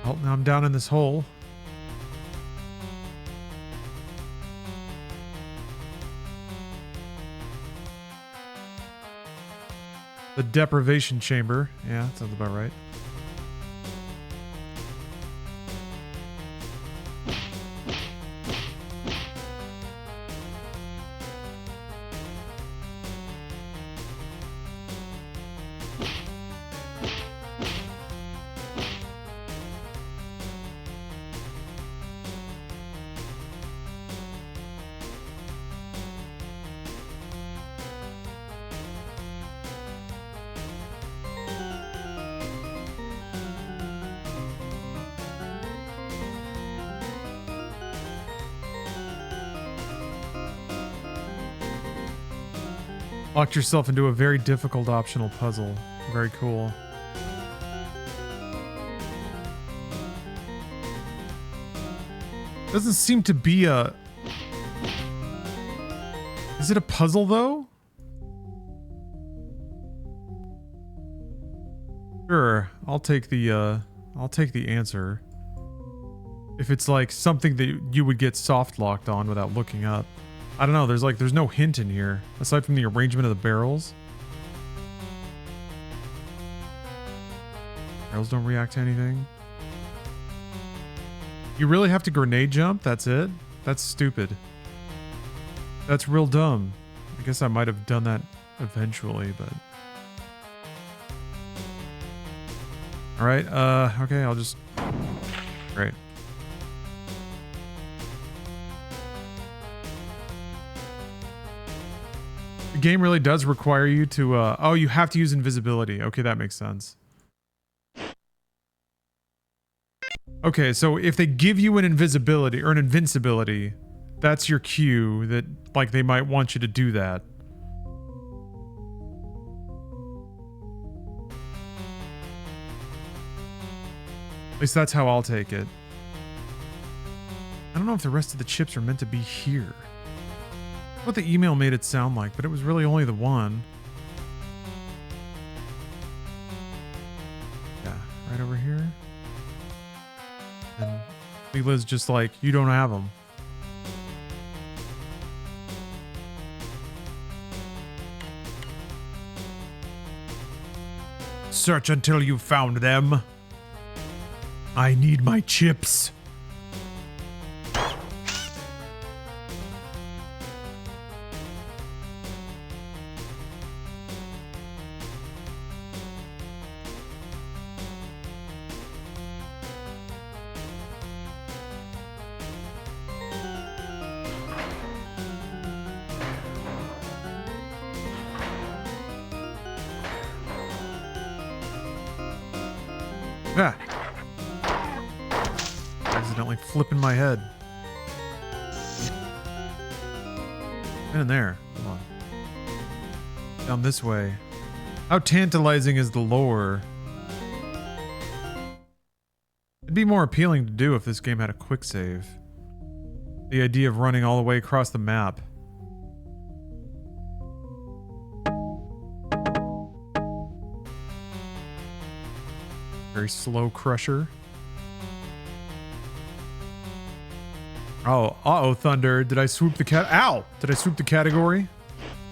Oh, now I'm down in this hole. The deprivation chamber. Yeah, that sounds about right. Locked yourself into a very difficult optional puzzle. Very cool. Doesn't seem to be a... Is it a puzzle though? Sure, I'll take the answer. If it's like something that you would get soft locked on without looking up. I don't know, there's no hint in here, aside from the arrangement of the barrels. Barrels don't react to anything. You really have to grenade jump? That's it? That's stupid. That's real dumb. I guess I might have done that eventually, but... Alright, okay, I'll just... Great. The game really does require you to, oh, you have to use invisibility. Okay, that makes sense. Okay, so if they give you an invisibility, or an invincibility, that's your cue that, like, they might want you to do that. At least that's how I'll take it. I don't know if the rest of the chips are meant to be here. That's what the email made it sound like, but it was really only the one. Yeah, right over here. And Leela's just like, you don't have them. Search until you found them. I need my chips. Ah. Accidentally flipping my head. Get in there. Come on. Down this way. How tantalizing is the lore? It'd be more appealing to do if this game had a quick save. The idea of running all the way across the map. Very slow crusher. Oh, uh-oh, Thunder. Did I swoop the cat? Ow! Did I swoop the category?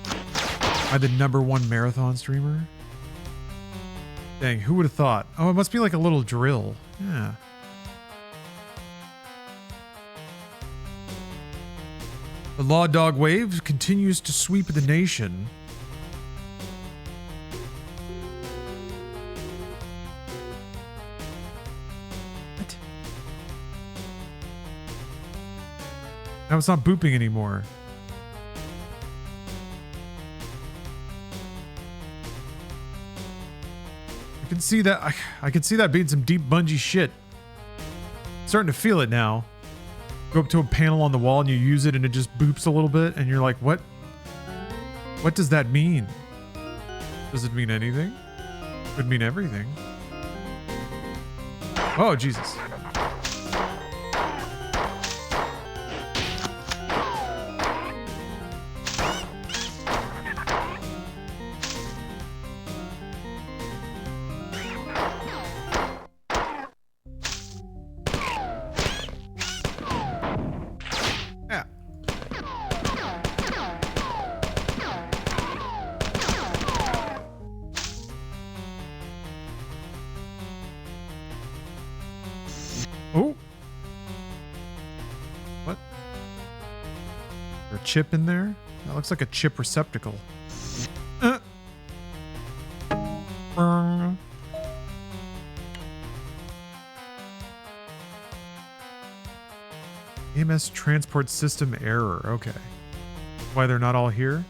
Am I the #1 marathon streamer? Dang, who would have thought? Oh, it must be like a little drill. Yeah. The Law Dog wave continues to sweep the nation. Now it's not booping anymore. I can see that. I can see that being some deep bungee shit. Starting to feel it now. Go up to a panel on the wall and you use it and it just boops a little bit and you're like, what? What does that mean? Does it mean anything? Could mean everything. Oh, Jesus. Chip in there? That looks like a chip receptacle. EMS transport system error. Okay. Why they're not all here?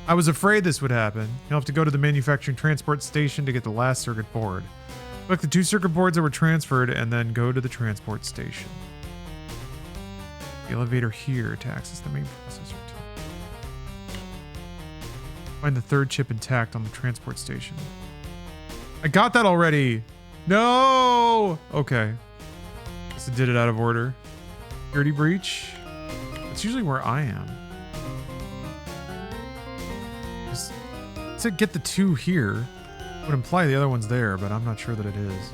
I was afraid this would happen. You'll have to go to the manufacturing transport station to get the last circuit board. Select the 2 circuit boards that were transferred and then go to the transport station. The elevator here to access the main processor. Find the 3rd chip intact on the transport station. I got that already. No. Okay. Guess I did it out of order. Security breach. That's usually where I am. Just to get the 2 here would imply the other one's there, but I'm not sure that it is.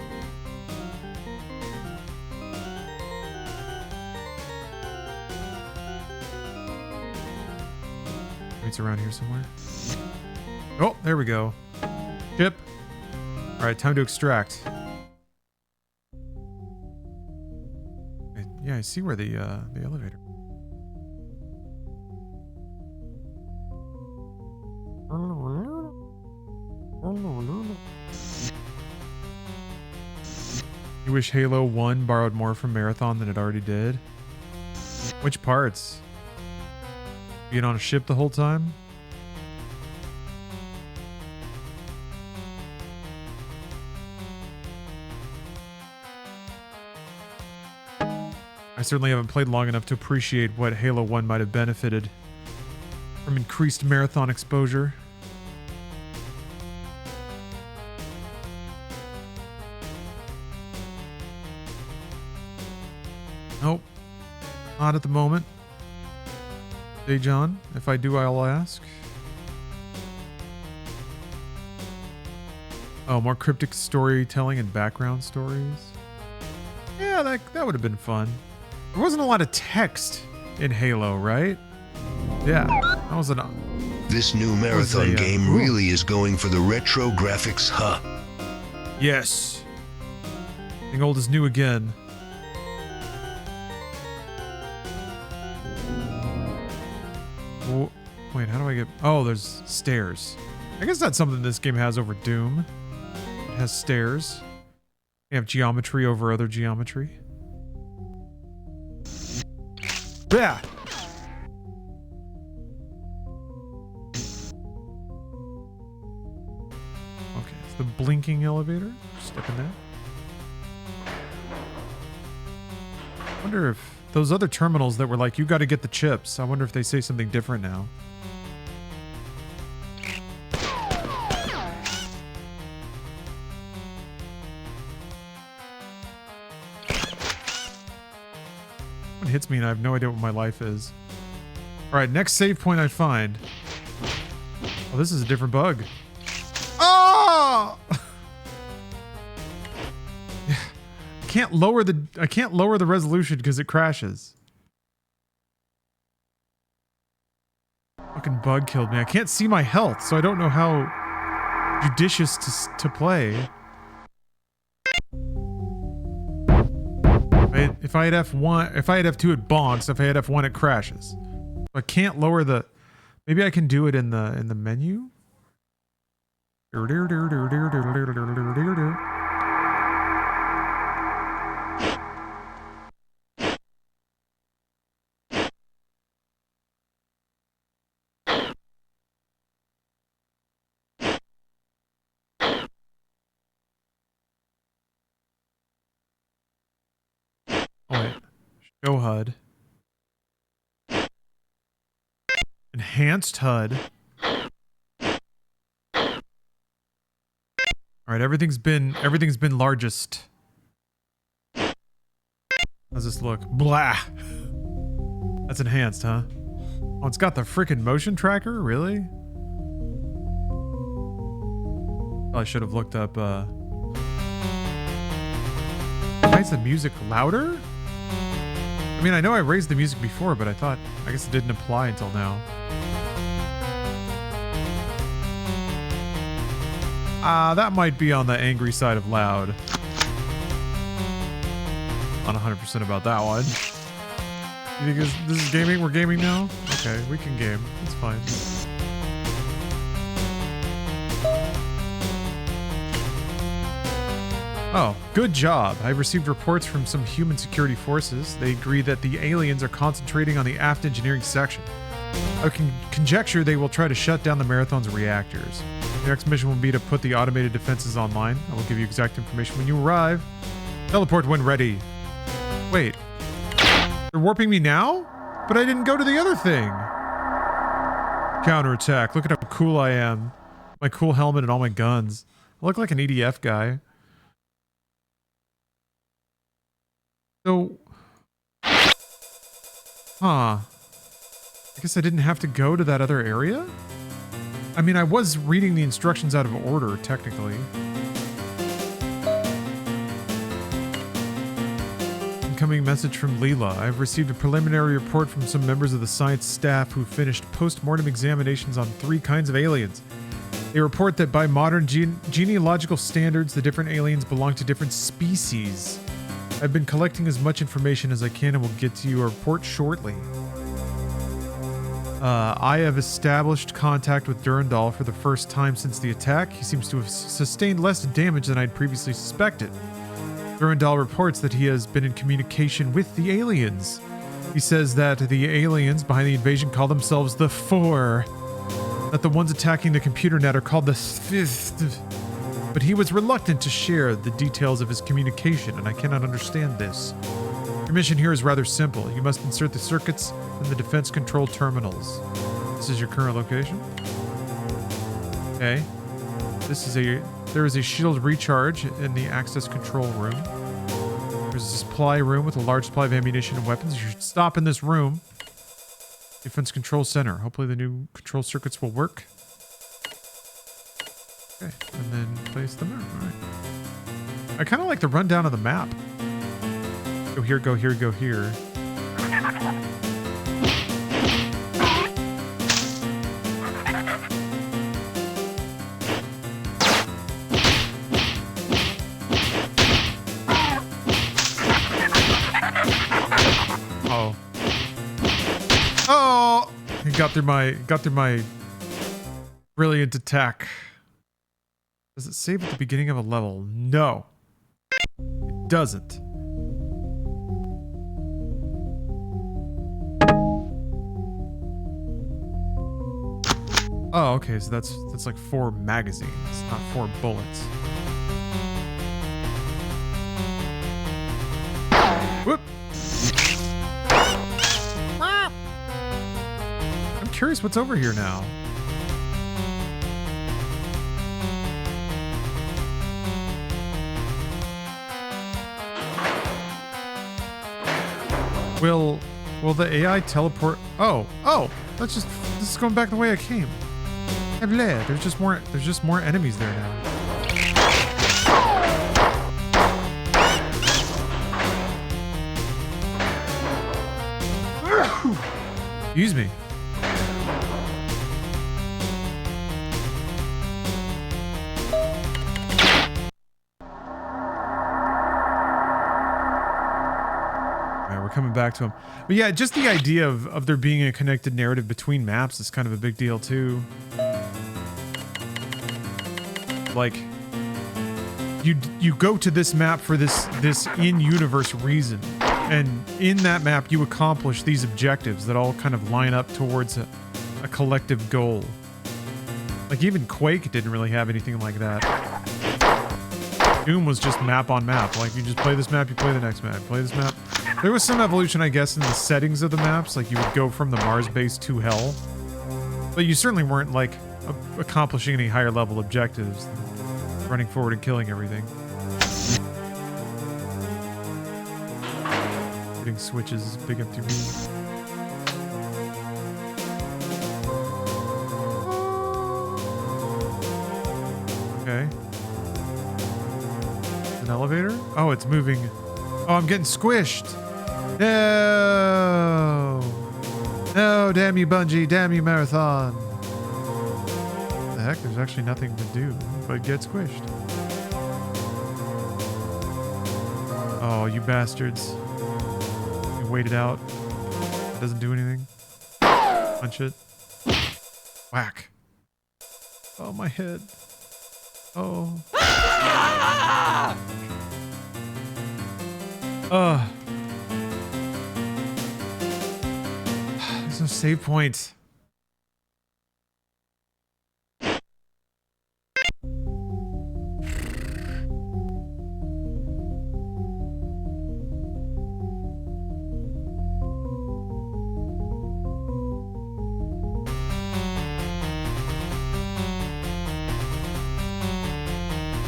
It's around here somewhere. Oh, there we go. Chip. All right, time to extract. Yeah, I see where the elevator. You wish Halo 1 borrowed more from Marathon than it already did? Which parts? Being on a ship the whole time? I certainly haven't played long enough to appreciate what Halo 1 might have benefited from increased Marathon exposure. Nope. Not at the moment. Hey, John. If I do, I'll ask. Oh, more cryptic storytelling and background stories. Yeah, that would have been fun. There wasn't a lot of text in Halo, right? Yeah, that was an... This new marathon game really is going for the retro graphics, huh? Yes. Being old is new again. Wait, how do I get... Oh, there's stairs. I guess that's something this game has over Doom. It has stairs. You have geometry over other geometry. Yeah. Okay, it's the blinking elevator. Step in there. I wonder if those other terminals that were like, you got to get the chips. I wonder if they say something different now. It hits me and I have no idea what my life is. Alright, next save point I find. Oh, this is a different bug. Oh! I can't lower the resolution because it crashes. Fucking bug killed me. I can't see my health, so I don't know how judicious to play. If I had F1, if I had F2, it bonks. If I had F1, it crashes. I can't lower the... Maybe I can do it in the menu? Show HUD. Enhanced HUD. Alright, everything's been largest. How's this look? Blah! That's enhanced, huh? Oh, it's got the freaking motion tracker? Really? Probably should have looked up, Why is the music louder? I mean, I know I raised the music before, but I guess it didn't apply until now. That might be on the angry side of loud. Not 100% about that one. You think this is gaming? We're gaming now? Okay, we can game. It's fine. Oh, good job. I've received reports from some human security forces. They agree that the aliens are concentrating on the aft engineering section. I can conjecture they will try to shut down the Marathon's reactors. The next mission will be to put the automated defenses online. I will give you exact information when you arrive. Teleport when ready. Wait. They're warping me now? But I didn't go to the other thing. Counterattack. Look at how cool I am. My cool helmet and all my guns. I look like an EDF guy. So, I guess I didn't have to go to that other area? I mean, I was reading the instructions out of order, technically. Incoming message from Leela. I've received a preliminary report from some members of the science staff who finished post-mortem examinations on 3 kinds of aliens. They report that by modern genealogical standards, the different aliens belong to different species. I've been collecting as much information as I can and will get to you a report shortly. I have established contact with Durandal for the first time since the attack. He seems to have sustained less damage than I'd previously suspected. Durandal reports that he has been in communication with the aliens. He says that the aliens behind the invasion call themselves the Four, that the ones attacking the computer net are called the Fifth. But he was reluctant to share the details of his communication, and I cannot understand this. Your mission here is rather simple. You must insert the circuits in the defense control terminals. This is your current location. Okay. There is a shield recharge in the access control room. There's a supply room with a large supply of ammunition and weapons. You should stop in this room. Defense control center. Hopefully the new control circuits will work. Okay, and then place them there. All right. I kind of like the rundown of the map. Go here, go here, go here. Oh. Oh! He got through my brilliant attack. Does it save at the beginning of a level? No. It doesn't. Oh, okay, so that's like 4 magazines, not 4 bullets. Whoop! I'm curious what's over here now. Will the AI teleport? Oh, this is going back the way I came. There's just more enemies there now. Excuse me. Coming back to him. But yeah, just the idea of there being a connected narrative between maps is kind of a big deal too. Like, you go to this map for this in-universe reason, and in that map you accomplish these objectives that all kind of line up towards a collective goal. Like even Quake didn't really have anything like that. Doom was just map on map. Like you just play this map, you play the next map, play this map. There was some evolution, I guess, in the settings of the maps. Like you would go from the Mars base to Hell, but you certainly weren't like accomplishing any higher level objectives than running forward and killing everything. Hitting switches is big empty room. Okay. An elevator? Oh, it's moving. Oh, I'm getting squished. No. No, damn you, Bungie. Damn you, Marathon. What the heck? There's actually nothing to do but get squished. Oh, you bastards. You wait it out. It doesn't do anything. Punch it. Whack. Oh, my head. Oh. There's no save point.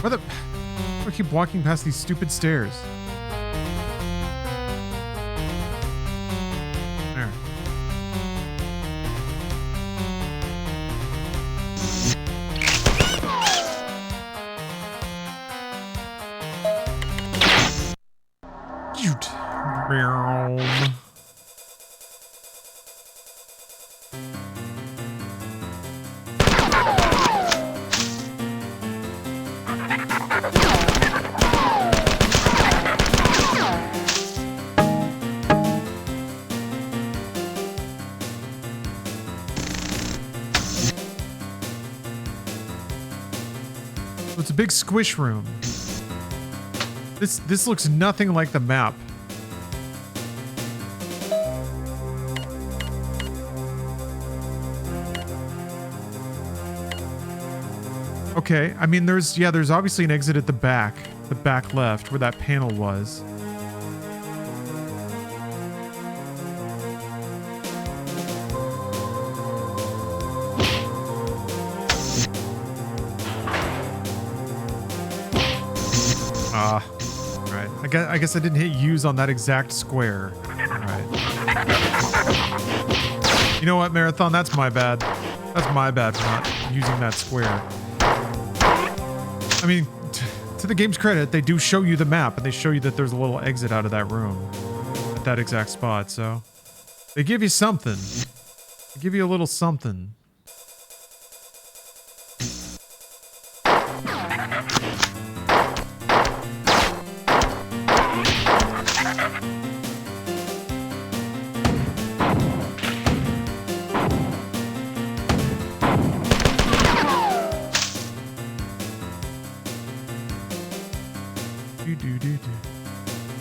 Why do I keep walking past these stupid stairs? There. Shoot. It's a big squish room. This looks nothing like the map. Okay, I mean there's obviously an exit at the back left where that panel was. I guess I didn't hit use on that exact square. All right. You know what, Marathon? That's my bad. That's my bad for not using that square. I mean, to the game's credit, they do show you the map, and they show you that there's a little exit out of that room at that exact spot, so they give you something. They give you a little something.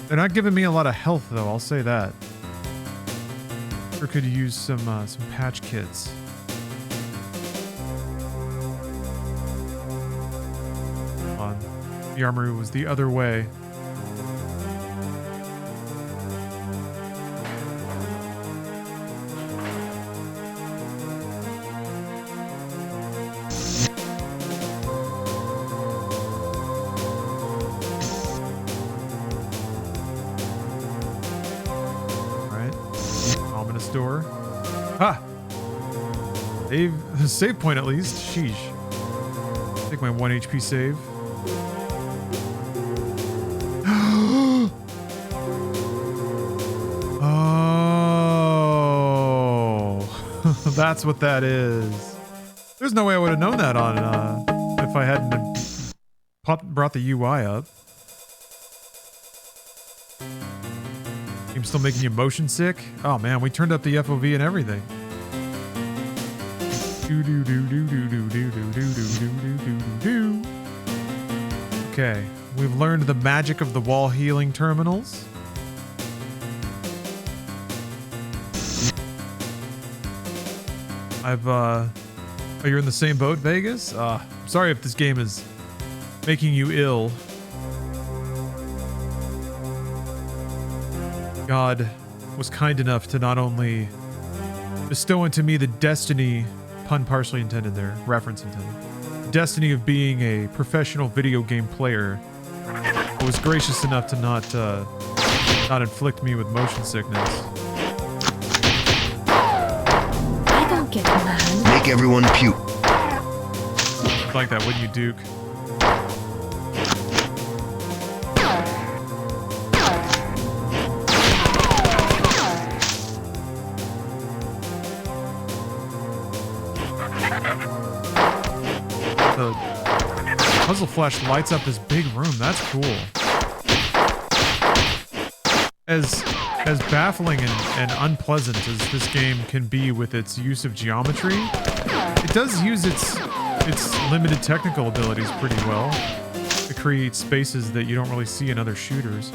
They're not giving me a lot of health, though. I'll say that. Or could use some patch kits. Hold on. The armory was the other way. Door. Ha! Save point at least. Sheesh. Take my 1 HP save. Oh. That's what that is. There's no way I would have known that on if I hadn't brought the UI up. I'm still making you motion sick? Oh man, we turned up the FOV and everything. Okay, we've learned the magic of the wall healing terminals. Oh, you're in the same boat, Vegas? Sorry if this game is making you ill. God was kind enough to not only bestow into me the destiny, pun partially intended there, reference intended, destiny of being a professional video game player, but was gracious enough to not inflict me with motion sickness. I don't get mad. Make everyone puke. You'd like that, wouldn't you, Duke? The puzzle flash lights up this big room. That's cool. As baffling and unpleasant as this game can be with its use of geometry, it does use its limited technical abilities pretty well to create spaces that you don't really see in other shooters.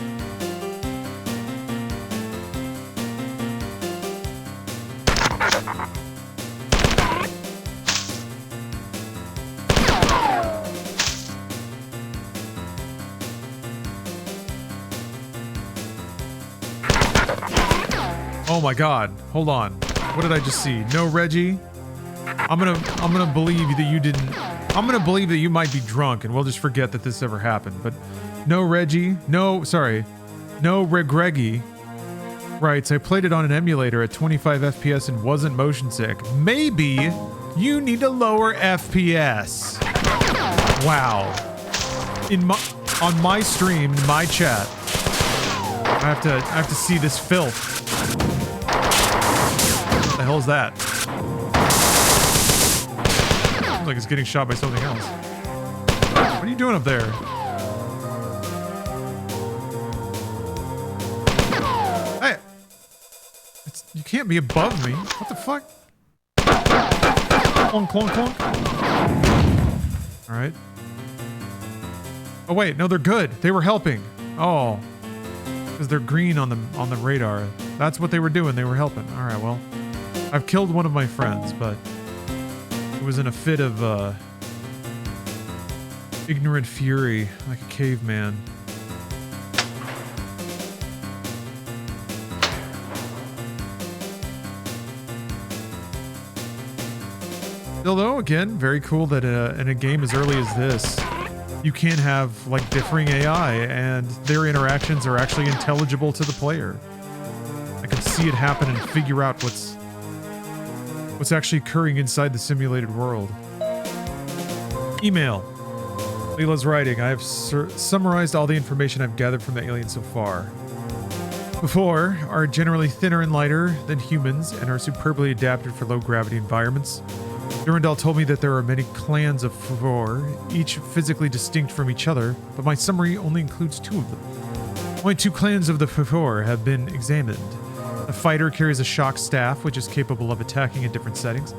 Oh my god, hold on. What did I just see? No Reggie? I'm gonna believe that you didn't. I'm gonna believe that you might be drunk and we'll just forget that this ever happened. But no Reggie, no Regreggy writes, I played it on an emulator at 25 FPS and wasn't motion sick. Maybe you need to lower FPS. Wow. On my stream, in my chat, I have to see this filth. What the hell is that? Sounds like it's getting shot by something else. What are you doing up there? Hey! You can't be above me. What the fuck? Clonk, clonk, clonk. Alright. Oh wait, no, they're good. They were helping. Oh. Because they're green on the radar. That's what they were doing. They were helping. Alright, well. I've killed one of my friends, but it was in a fit of ignorant fury, like a caveman. Still though, again, very cool that in a game as early as this, you can have like differing AI and their interactions are actually intelligible to the player. I can see it happen and figure out what's actually occurring inside the simulated world. Email. Leela's writing, I have summarized all the information I've gathered from the aliens so far. Before are generally thinner and lighter than humans and are superbly adapted for low gravity environments. Durandal told me that there are many clans of Favor, each physically distinct from each other, but my summary only includes 2 of them. Only 2 clans of the Favor have been examined. The fighter carries a shock staff, which is capable of attacking in different settings.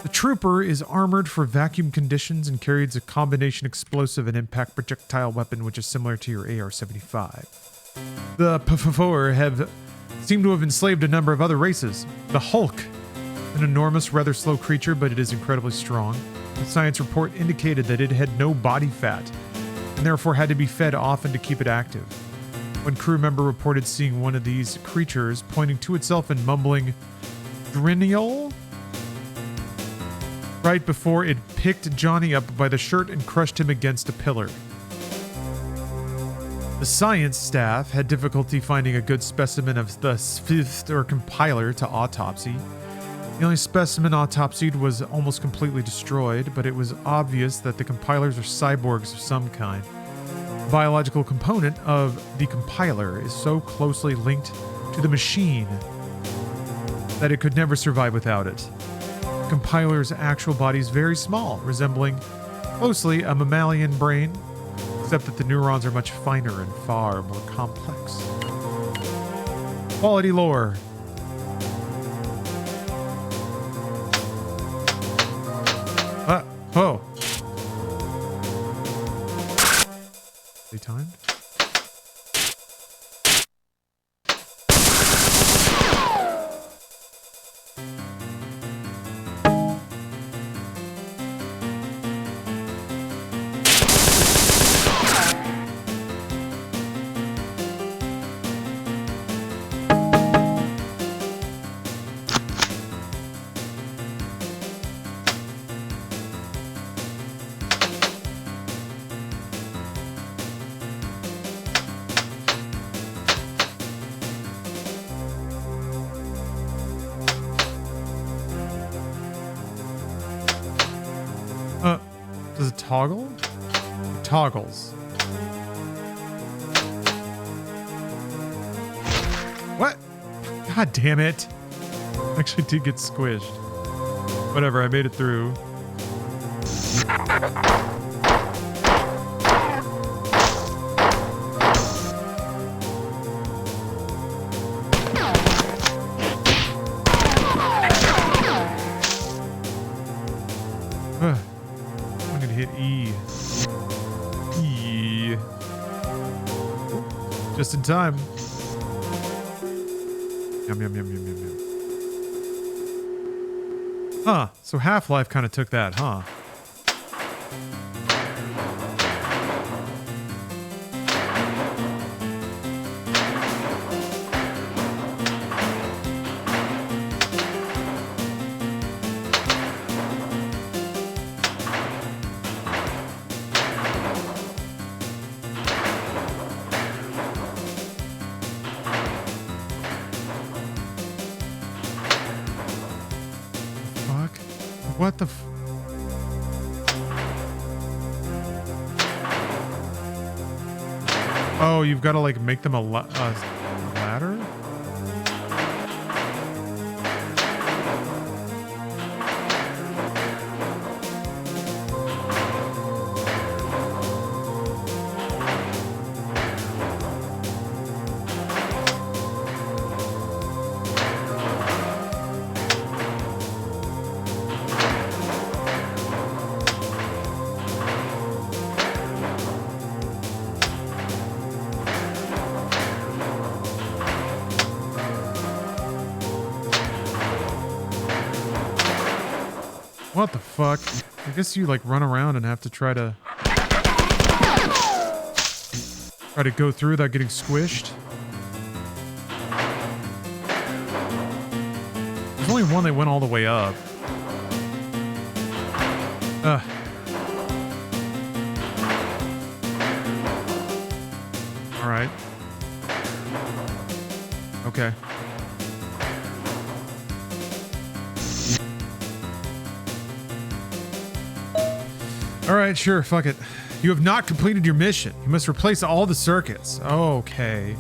The trooper is armored for vacuum conditions and carries a combination explosive and impact projectile weapon, which is similar to your AR-75. The Favor seem to have enslaved a number of other races. The Hulk, an enormous, rather slow creature, but it is incredibly strong. The science report indicated that it had no body fat, and therefore had to be fed often to keep it active. One crew member reported seeing one of these creatures pointing to itself and mumbling, "Drinial?" right before it picked Johnny up by the shirt and crushed him against a pillar. The science staff had difficulty finding a good specimen of the fifth or compiler to autopsy. The only specimen autopsied was almost completely destroyed, but it was obvious that the compilers are cyborgs of some kind. The biological component of the compiler is so closely linked to the machine that it could never survive without it. The compiler's actual body is very small, resembling closely a mammalian brain, except that the neurons are much finer and far more complex. Quality lore. Oh. They timed? Does it toggle? It toggles. What? God damn it. Actually did get squished. Whatever, I made it through. Just in time. Yum, yum, yum, yum, yum, yum. Huh. So Half-Life kind of took that, huh? What the f- Oh, you've got to like make them a ladder? What the fuck? I guess you like run around and have to try to go through without getting squished. There's only one that went all the way up. right. Okay. All right, sure, fuck it. You have not completed your mission. You must replace all the circuits. Okay.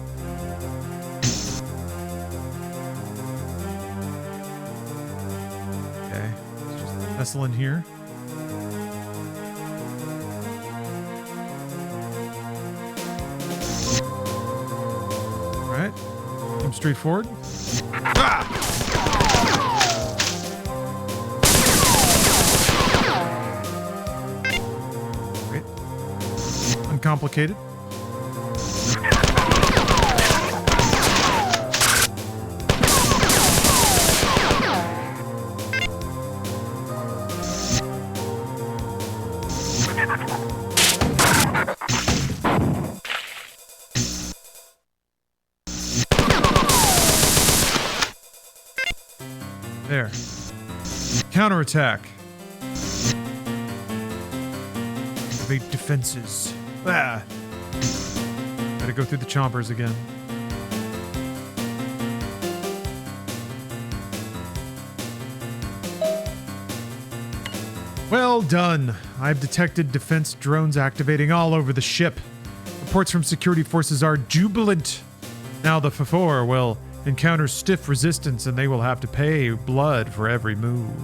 Okay. Let's just vessel in here. All right. Seems straightforward. Ah! Uncomplicated. There. Counterattack. Activate defenses. Ah. Gotta go through the chompers again. Well done. I've detected defense drones activating all over the ship. Reports from security forces are jubilant. Now the F4 will encounter stiff resistance and they will have to pay blood for every move.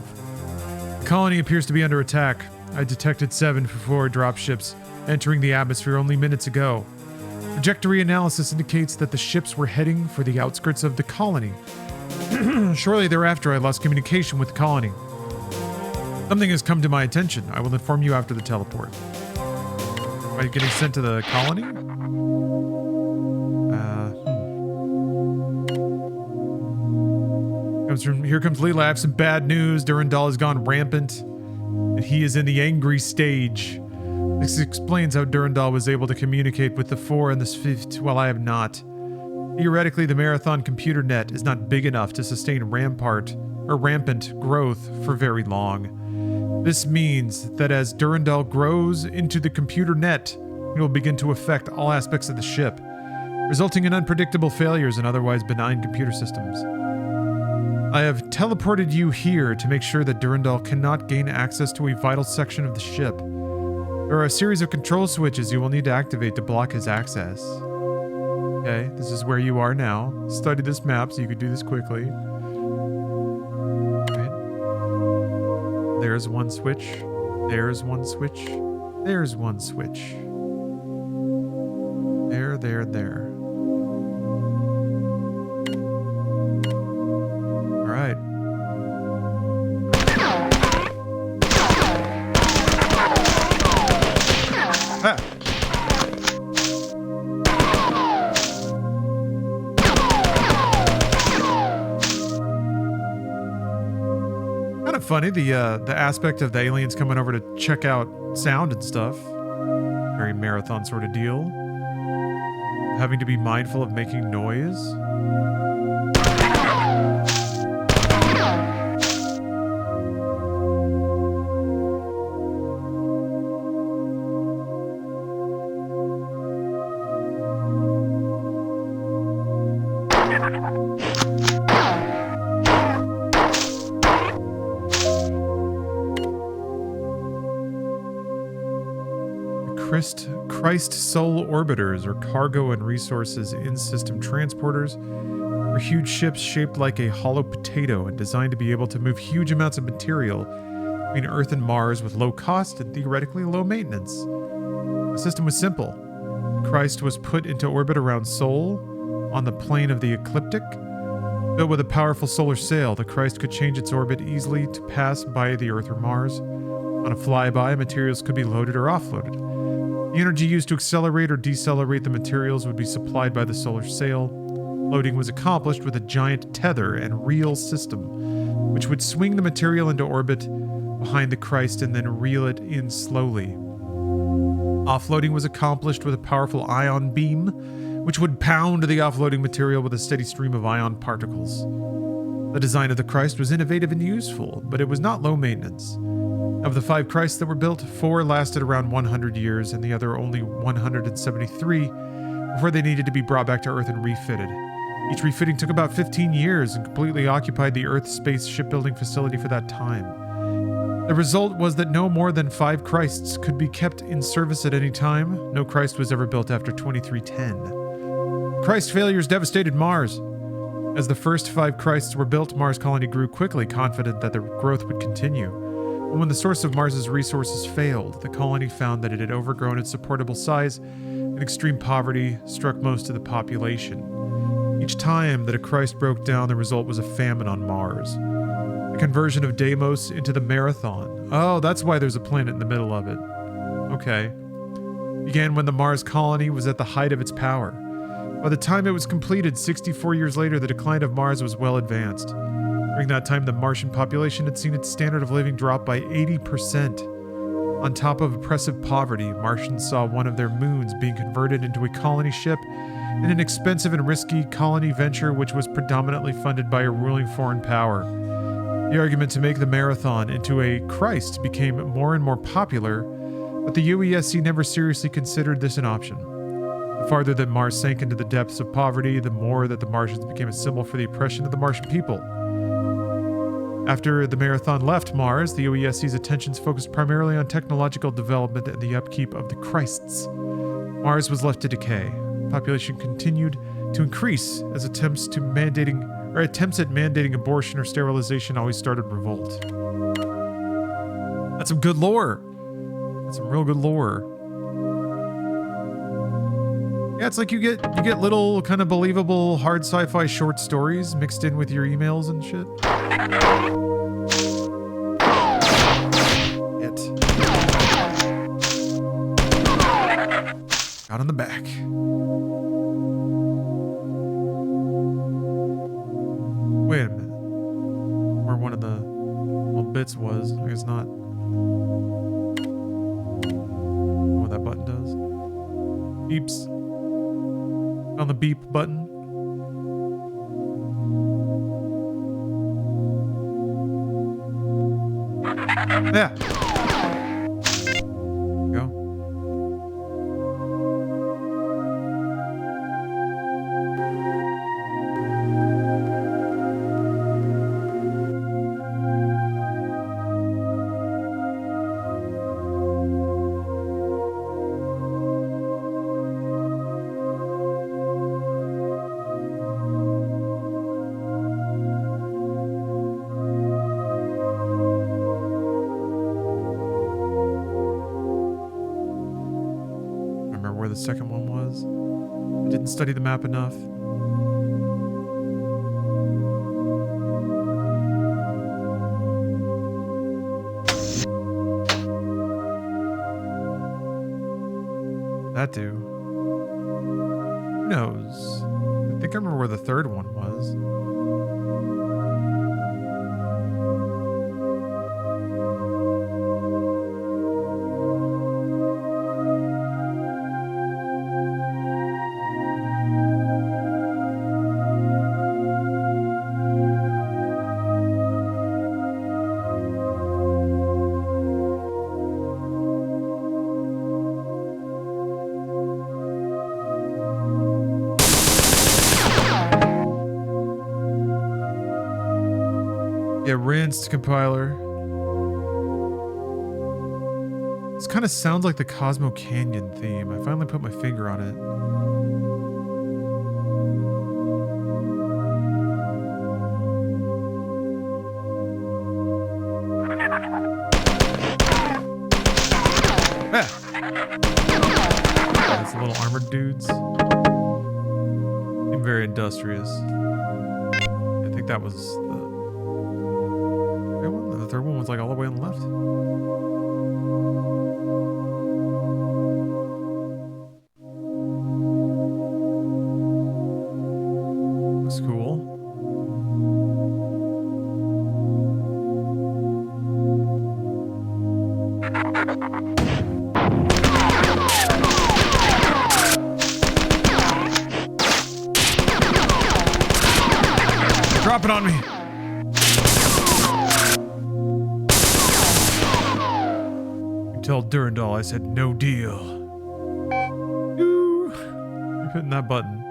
The colony appears to be under attack. I detected 7 F4 dropships entering the atmosphere only minutes ago. Trajectory analysis indicates that the ships were heading for the outskirts of the colony. Shortly thereafter, I lost communication with the colony. Something has come to my attention. I will inform you after the teleport. Am I getting sent to the colony? Here comes Leela. I have some bad news. Durandal has gone rampant, and he is in the angry stage. This explains how Durandal was able to communicate with the 4 and the 5th while I have not. Theoretically, the Marathon computer net is not big enough to sustain rampant growth for very long. This means that as Durandal grows into the computer net, it will begin to affect all aspects of the ship, resulting in unpredictable failures in otherwise benign computer systems. I have teleported you here to make sure that Durandal cannot gain access to a vital section of the ship. There are a series of control switches you will need to activate to block his access. Okay, this is where you are now. Study this map so you can do this quickly. Right. There's one switch. There's one switch. There's one switch. There. All right. Ah. Kind of funny, the aspect of the aliens coming over to check out sound and stuff. Very Marathon sort of deal. Having to be mindful of making noise. Christ Soul Orbiters, or cargo and resources in-system transporters, are huge ships shaped like a hollow potato and designed to be able to move huge amounts of material between Earth and Mars with low cost and theoretically low maintenance. The system was simple. Christ was put into orbit around Sol on the plane of the ecliptic. Built with a powerful solar sail, the Christ could change its orbit easily to pass by the Earth or Mars. On a flyby, materials could be loaded or offloaded. The energy used to accelerate or decelerate the materials would be supplied by the solar sail. Loading was accomplished with a giant tether and reel system, which would swing the material into orbit behind the Christ and then reel it in slowly. Offloading was accomplished with a powerful ion beam, which would pound the offloading material with a steady stream of ion particles. The design of the Christ was innovative and useful, but it was not low maintenance. Of the 5 Christs that were built, 4 lasted around 100 years, and the other only 173 before they needed to be brought back to Earth and refitted. Each refitting took about 15 years and completely occupied the Earth space shipbuilding facility for that time. The result was that no more than 5 Christs could be kept in service at any time. No Christ was ever built after 2310. Christ failures devastated Mars. As the first 5 Christs were built, Mars colony grew quickly, confident that the growth would continue. But when the source of Mars's resources failed, the colony found that it had overgrown its supportable size, and extreme poverty struck most of the population. Each time that a Christ broke down, the result was a famine on Mars. The conversion of Deimos into the Marathon. Oh, that's why there's a planet in the middle of it. Okay. Began when the Mars colony was at the height of its power. By the time it was completed, 64 years later, the decline of Mars was well advanced. During that time, the Martian population had seen its standard of living drop by 80%. On top of oppressive poverty, Martians saw one of their moons being converted into a colony ship in an expensive and risky colony venture which was predominantly funded by a ruling foreign power. The argument to make the Marathon into a Christ became more and more popular, but the UESC never seriously considered this an option. The farther that Mars sank into the depths of poverty, the more that the Martians became a symbol for the oppression of the Martian people. After the Marathon left Mars, the UESC's attentions focused primarily on technological development and the upkeep of the Christs. Mars was left to decay. Population continued to increase as attempts at mandating abortion or sterilization always started revolt. That's some good lore. That's some real good lore. Yeah, it's like you get little kind of believable hard sci-fi short stories mixed in with your emails and shit. Got on the back. Wait a minute. Where one of the little bits was. I guess not. What that button does. Beeps. On the beep button. Yeah. Go. The second one was. I didn't study the map enough. That do? Who knows? I think I remember where the third one was. Yeah, rinsed compiler. This kind of sounds like the Cosmo Canyon theme. I finally put my finger on it. That's the little armored dudes. Seem very industrious. I think that was the one. The third one was like all the way on the left. Looks cool. Drop it on me. You tell Durandal I said no deal. Ooh. hitting that button.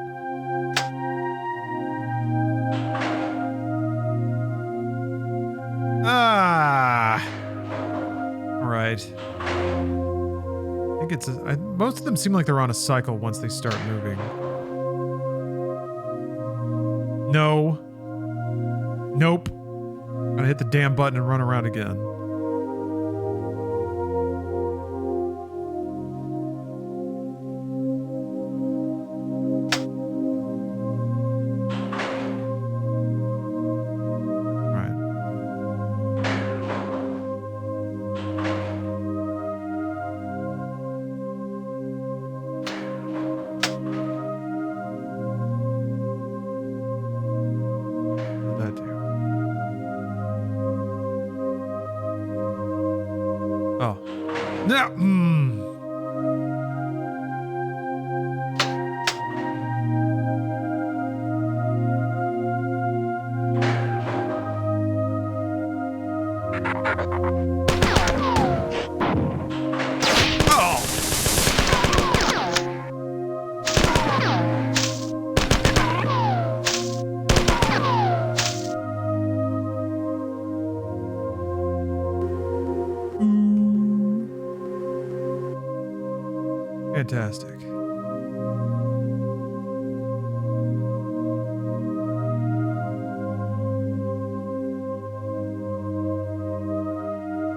Ah! Alright. I think it's... most of them seem like they're on a cycle once they start moving. No. Nope. Gotta hit the damn button and run around again. Fantastic.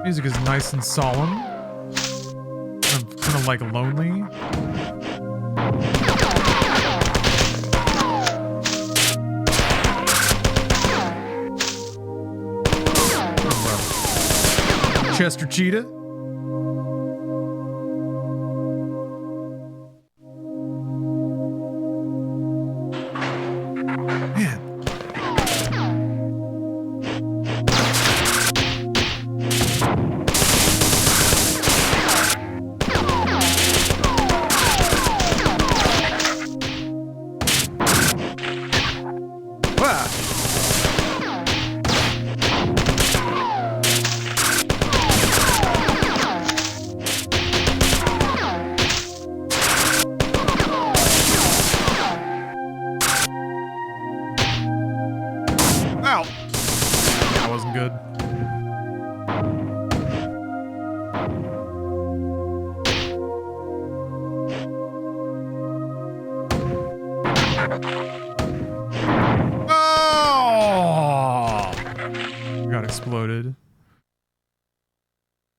Music is nice and solemn. Kind of like lonely. Chester Cheetah.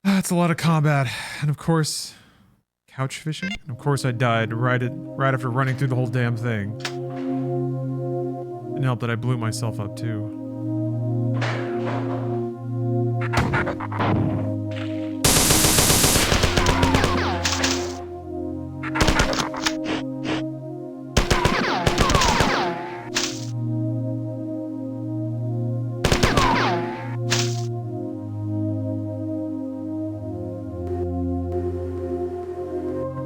That's a lot of combat, and of course, couch fishing. And of course, I died right after running through the whole damn thing. Didn't help that I blew myself up too.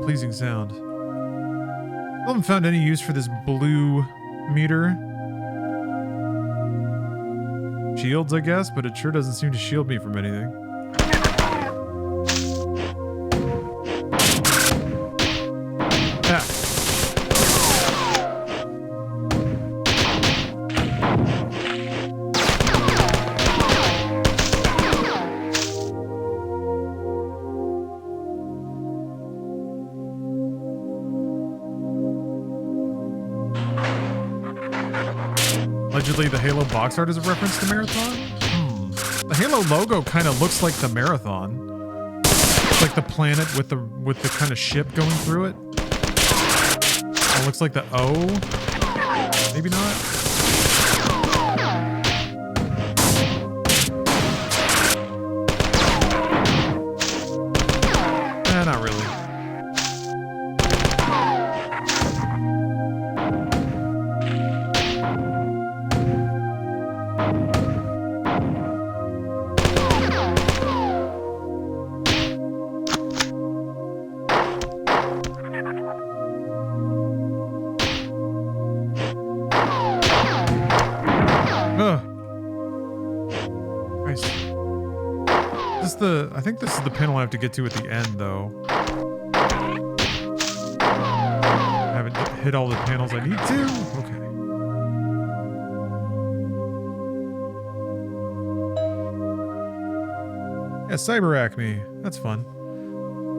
Pleasing sound. I haven't found any use for this blue meter. Shields, I guess, but it sure doesn't seem to shield me from anything. Allegedly, the Halo box art is a reference to Marathon? The Halo logo kind of looks like the Marathon. It's like the planet with the kind of ship going through it. It looks like the O. Maybe not. Not really. I think this is the panel I have to get to at the end, though. hit all the panels I need to? Okay. Yeah, Cyber Acme. That's fun.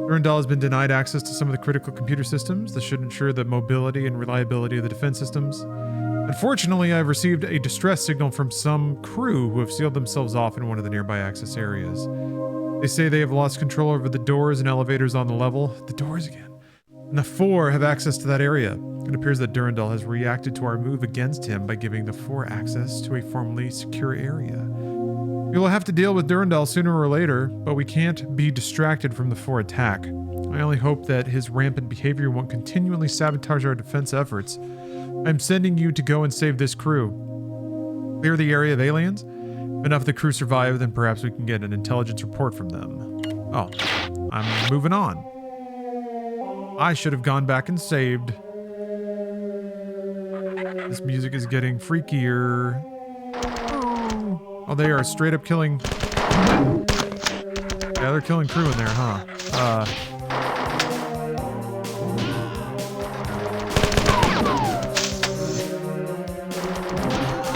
Durandal has been denied access to some of the critical computer systems. This should ensure the mobility and reliability of the defense systems. Unfortunately, I've received a distress signal from some crew who have sealed themselves off in one of the nearby access areas. They say they have lost control over the doors and elevators on the level. The doors again. And the four have access to that area. It appears that Durandal has reacted to our move against him by giving the four access to a formerly secure area. We will have to deal with Durandal sooner or later, but we can't be distracted from the four attack. I only hope that his rampant behavior won't continually sabotage our defense efforts. I'm sending you to go and save this crew. Clear the area of aliens. If enough of the crew survive, then perhaps we can get an intelligence report from them. Oh, I'm moving on. I should have gone back and saved. This music is getting freakier. Oh, they are straight up killing. Yeah, they're killing crew in there, huh?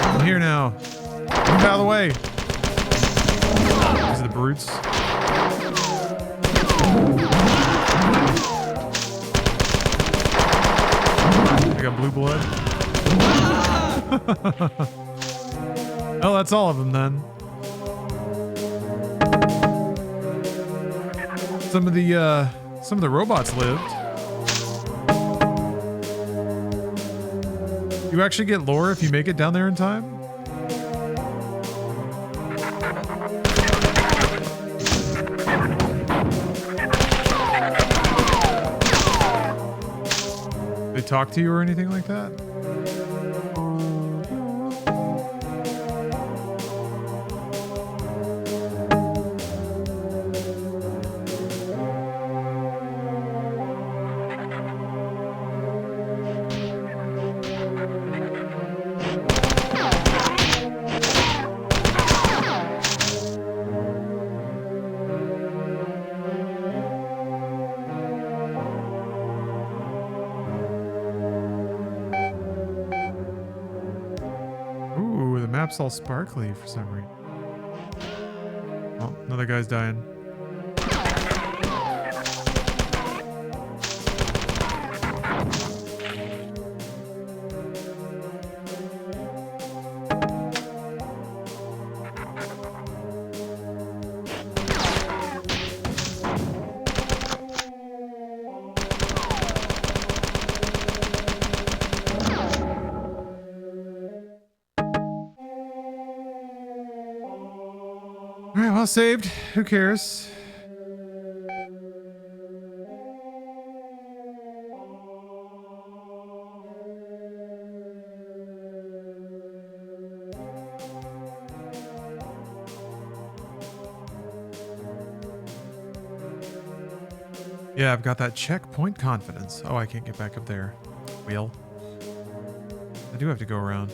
I'm here now. Move out of the way. These are the brutes. I got blue blood. Oh, that's all of them then. Some of the robots lived. You actually get lore if you make it down there in time? They talk to you or anything like that? Map's all sparkly for some reason. Oh, another guy's dying. Alright, well saved. Who cares? Yeah, I've got that checkpoint confidence. Oh, I can't get back up there. Wheel. I do have to go around.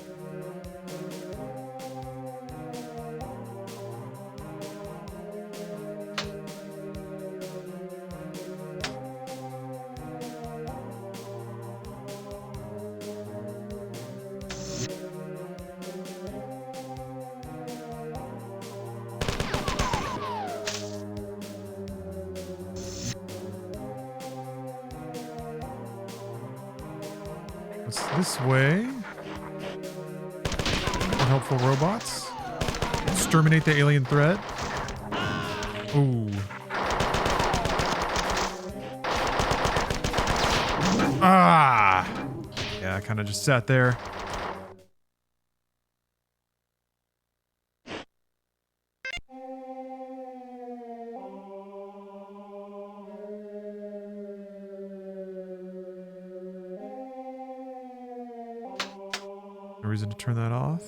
This way. Unhelpful robots. Exterminate the alien threat. Ooh. Ah! Yeah, I kind of just sat there. No reason to turn that off.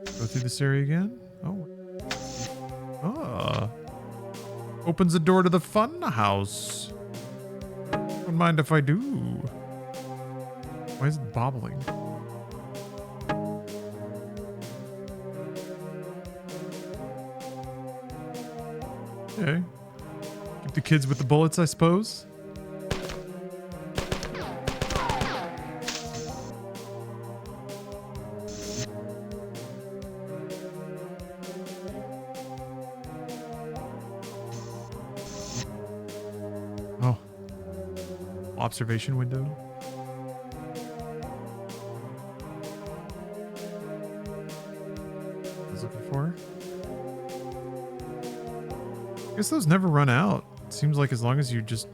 Go through this area again. Oh. Ah. Opens the door to the fun house. Don't mind if I do. Why is it bobbling? Okay. Keep the kids with the bullets, I suppose. observation window. I was looking for. I guess those never run out. It seems like as long as you just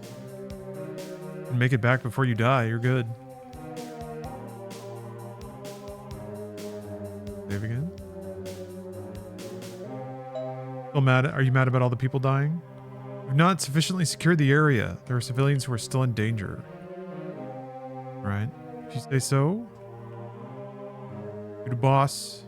make it back before you die, you're good. Save again. Still mad? Are you mad about all the people dying? We've not sufficiently secured the area. There are civilians who are still in danger. Right. If you say so. You the boss.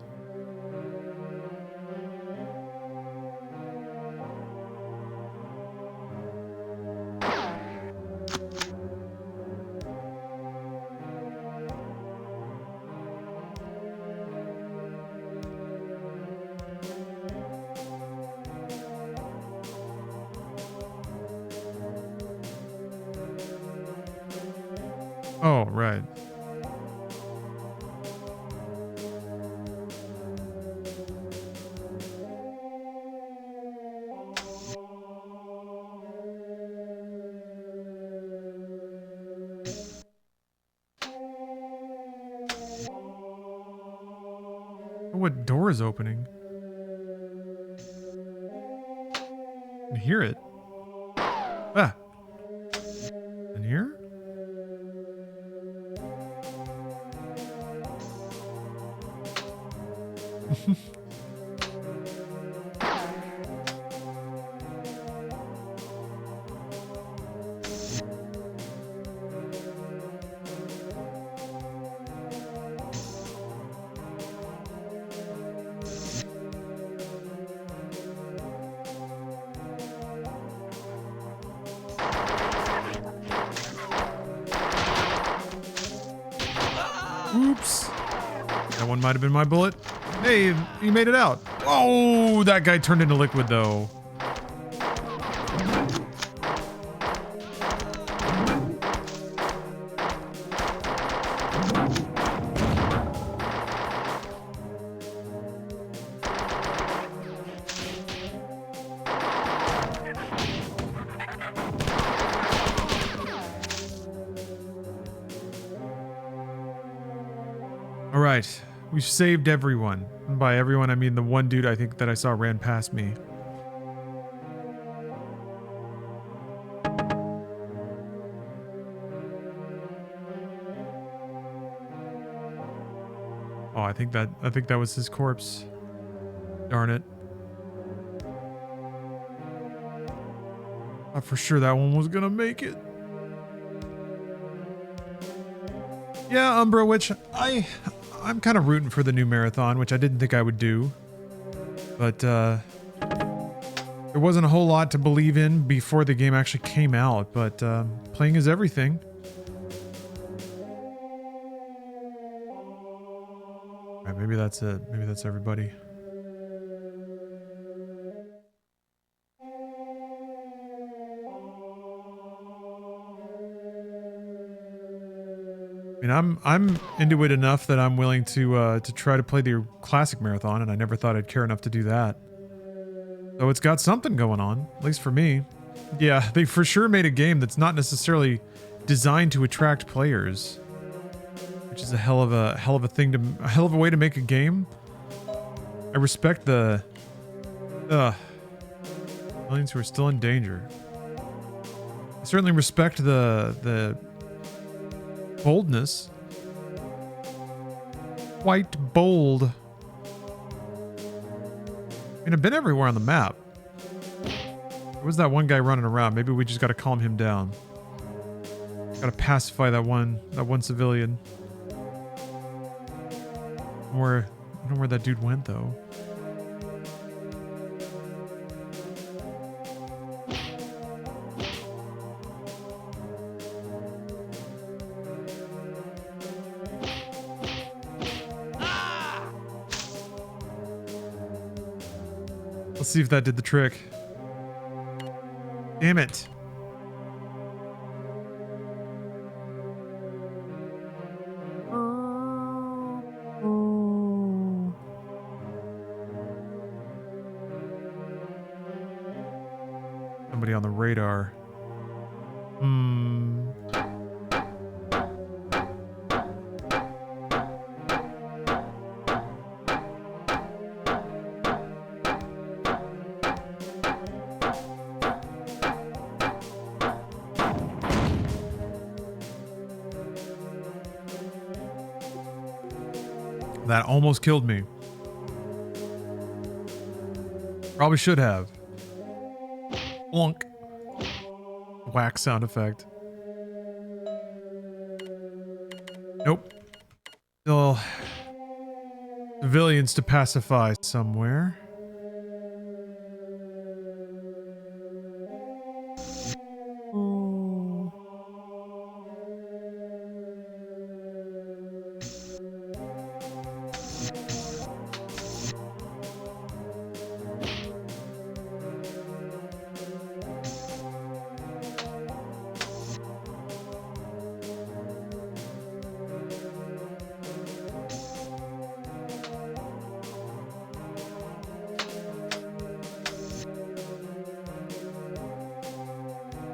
Oh, right. Oh, what door is opening? I can hear it. Ah. In here? Oops. That one might have been my bullet. Hey, you made it out. Oh, that guy turned into liquid though. All right, we've saved everyone. And by everyone, I mean the one dude I think that I saw ran past me. Oh, I think that was his corpse. Darn it. I thought for sure that one was gonna make it. Yeah, Umbra, which I'm kind of rooting for the new marathon, which I didn't think I would do. But there wasn't a whole lot to believe in before the game actually came out, but playing is everything. All right, maybe that's it. Maybe that's everybody. I mean, I'm into it enough that I'm willing to try to play the classic marathon, and I never thought I'd care enough to do that. So it's got something going on, at least for me. Yeah, they for sure made a game that's not necessarily designed to attract players, which is a hell of a thing to a hell of a way to make a game. I respect the aliens who are still in danger. I certainly respect the boldness. Quite bold. I mean, I've been everywhere on the map. There was that one guy running around. Maybe we just got to calm him down. Got to pacify that one civilian. I don't know where that dude went though. Let's see if that did the trick. Damn it. Somebody on the radar. That almost killed me. Probably should have. Blunk. Whack sound effect. Nope. Still civilians to pacify somewhere.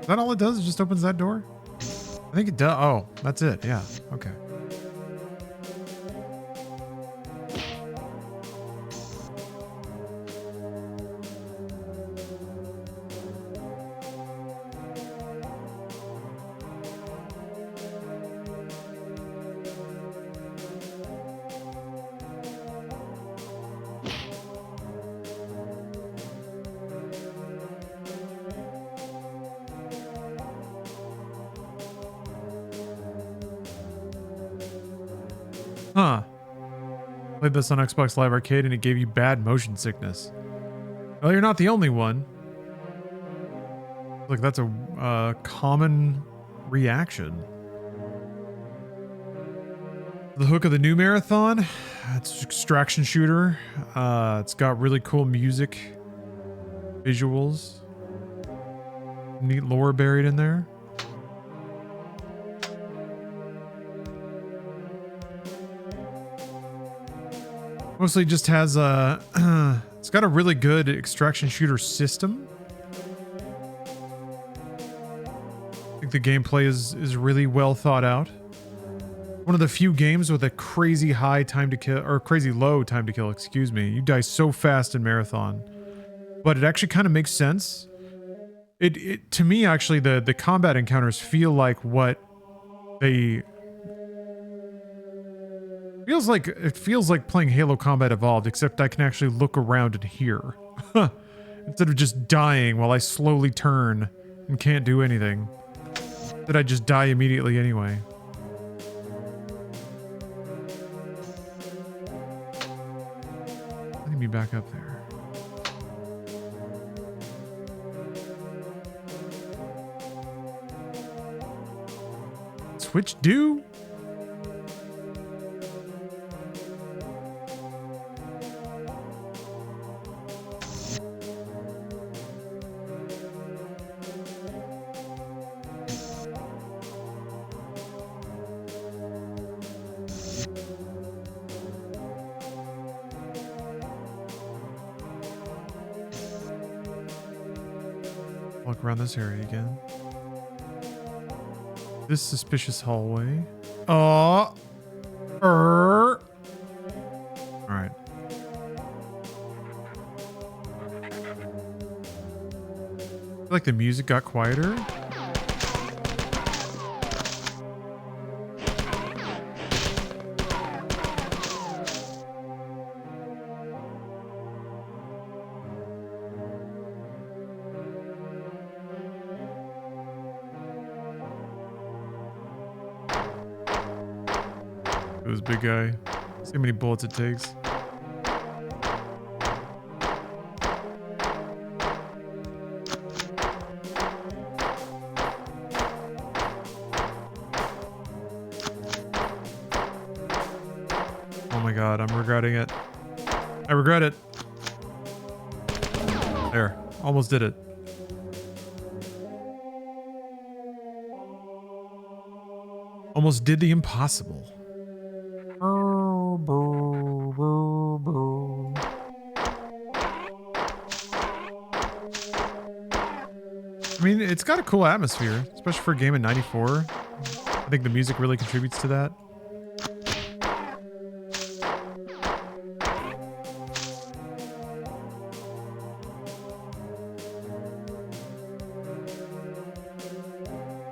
Is that all it does? It just opens that door? I think it does. Oh, that's it. Yeah. Okay. Huh. Played this on Xbox Live Arcade and it gave you bad motion sickness. Well, you're not the only one. Like, that's a common reaction. The hook of the new marathon, it's an extraction shooter. It's got really cool music, visuals, neat lore buried in there. Mostly just has a, it's got a really good extraction shooter system. I think the gameplay is really well thought out. One of the few games with a crazy high time to kill, or crazy low time to kill, excuse me. You die so fast in Marathon. But it actually kind of makes sense. It to me, actually, the combat encounters feel like what they... It feels like playing Halo Combat Evolved, except I can actually look around and hear. Instead of just dying while I slowly turn and can't do anything. That I just die immediately anyway. Let me back up there. Switch do? Walk around this area again. This suspicious hallway. Oh. All right. I feel like the music got quieter. This big guy. See how many bullets it takes. Oh my god, I'm regretting it. I regret it. There. Almost did it. Almost did the impossible. I mean, it's got a cool atmosphere, especially for a game in '94. I think the music really contributes to that.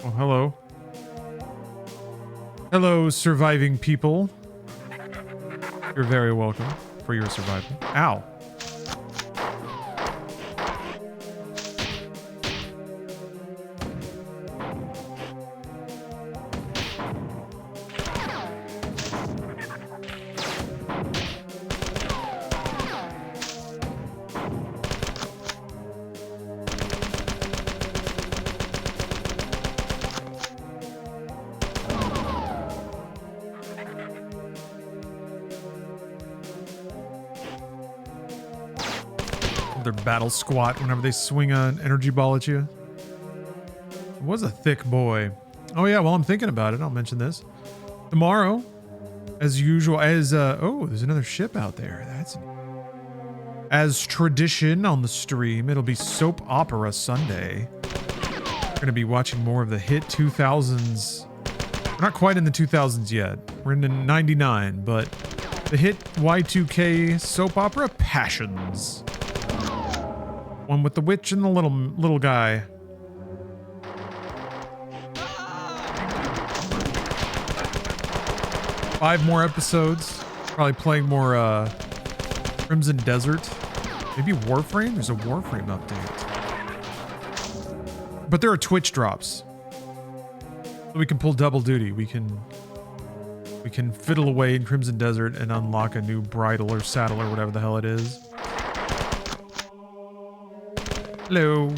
Oh, hello. Hello, surviving people. You're very welcome for your survival. Ow. Their battle squat whenever they swing an energy ball at you. It was a thick boy. Oh yeah, while I'm thinking about it, I'll mention this. Tomorrow, as usual, oh, there's another ship out there. That's as tradition on the stream, it'll be Soap Opera Sunday. We're gonna be watching more of the hit 2000s. We're not quite in the 2000s yet. We're in the 99, but the hit Y2K soap opera Passions. One with the witch and the little guy. Five more episodes. Probably playing more Crimson Desert. Maybe Warframe? There's a Warframe update. But there are Twitch drops. So we can pull double duty. We can fiddle away in Crimson Desert and unlock a new bridle or saddle or whatever the hell it is. Hello.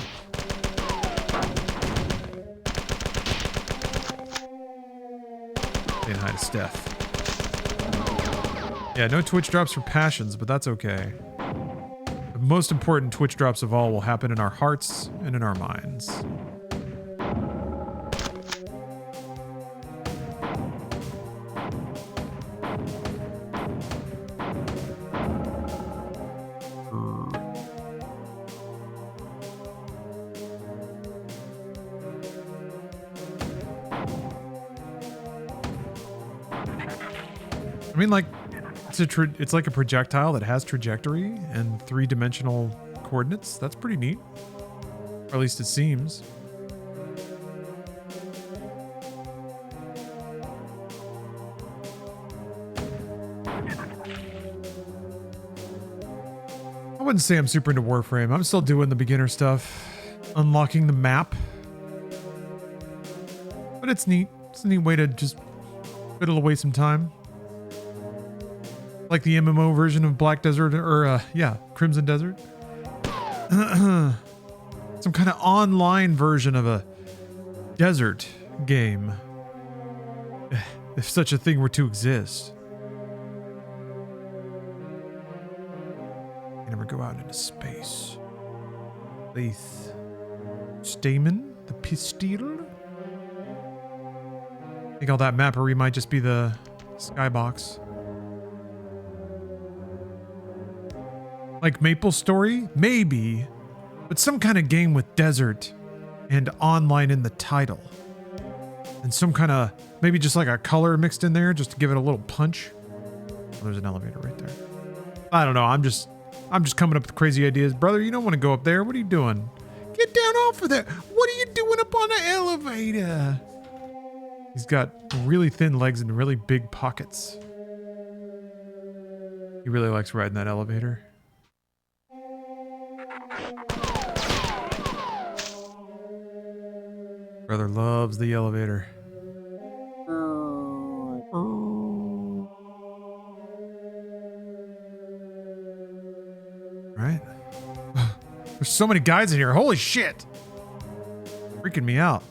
Saying hi to Steph. Yeah, no Twitch drops for Passions, but that's okay. The most important Twitch drops of all will happen in our hearts and in our minds. I mean, like, it's like a projectile that has trajectory and three-dimensional coordinates. That's pretty neat. Or at least it seems. I wouldn't say I'm super into Warframe. I'm still doing the beginner stuff. Unlocking the map. But it's neat. It's a neat way to just fiddle away some time. Like the MMO version of Black Desert, or yeah, Crimson Desert. Some kind of online version of a desert game. If such a thing were to exist. You never go out into space. Leith. Stamen? The Pistol? I think all that mappery might just be the skybox. Like Maple Story? Maybe. But some kind of game with desert and online in the title. And some kind of, maybe just like a color mixed in there just to give it a little punch. Oh, there's an elevator right there. I don't know. I'm just coming up with crazy ideas. Brother, you don't want to go up there. What are you doing? Get down off of there. What are you doing up on the elevator? He's got really thin legs and really big pockets. He really likes riding that elevator. Brother loves the elevator. Right? There's so many guys in here. Holy shit. Freaking me out.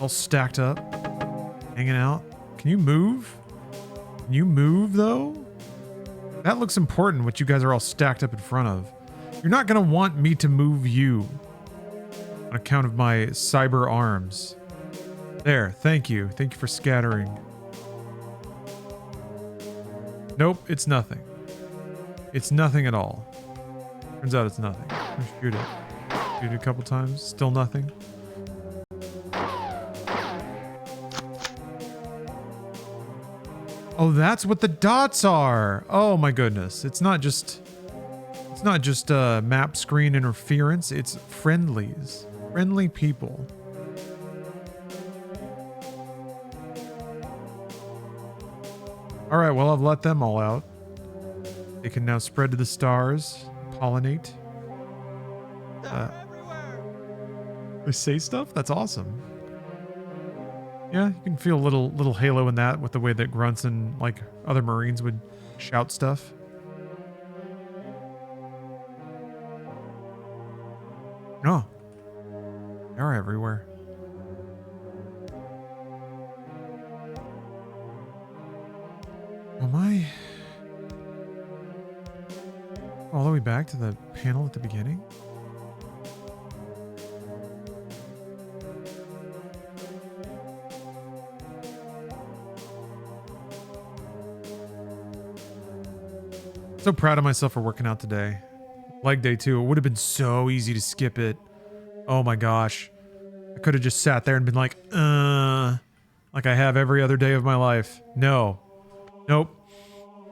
All stacked up. Hanging out. Can you move? Can you move though? That looks important, what you guys are all stacked up in front of. You're not going to want me to move you. On account of my cyber arms. There, thank you. Thank you for scattering. Nope, it's nothing. It's nothing at all. Turns out it's nothing. Let's shoot it. Shoot it a couple times. Still nothing. Oh, that's what the dots are. Oh my goodness. It's not just map screen interference. It's friendlies. Friendly people. All right, well, I've let them all out. They can now spread to the stars, pollinate. They say stuff? That's awesome. Yeah, you can feel a little halo in that with the way that grunts and like other Marines would shout stuff. Oh, they are everywhere. Am I all the way back to the panel at the beginning? So proud of myself for working out today. Leg day too. It would have been so easy to skip it. Oh my gosh. I could have just sat there and been like I have every other day of my life. No. Nope.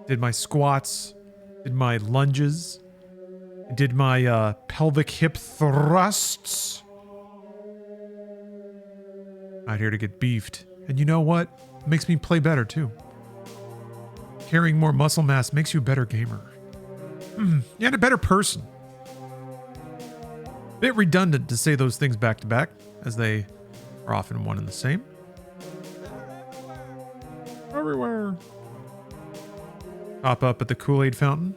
Did my squats, did my lunges, did my pelvic hip thrusts. Out here to get beefed. And you know what? It makes me play better too. Carrying more muscle mass makes you a better gamer. And a better person. Bit redundant to say those things back to back, as they are often one and the same. Everywhere. Pop up at the Kool-Aid fountain.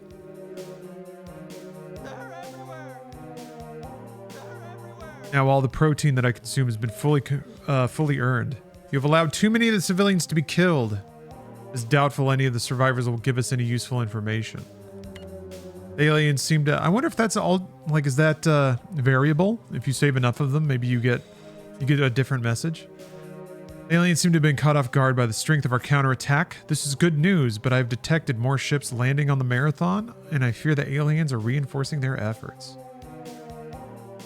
Now all the protein that I consume has been fully earned. You have allowed too many of the civilians to be killed. It's doubtful any of the survivors will give us any useful information. The aliens seem to... I wonder if that's all... Like, is that variable? If you save enough of them, maybe you get a different message. The aliens seem to have been caught off guard by the strength of our counterattack. This is good news, but I've detected more ships landing on the Marathon, and I fear the aliens are reinforcing their efforts.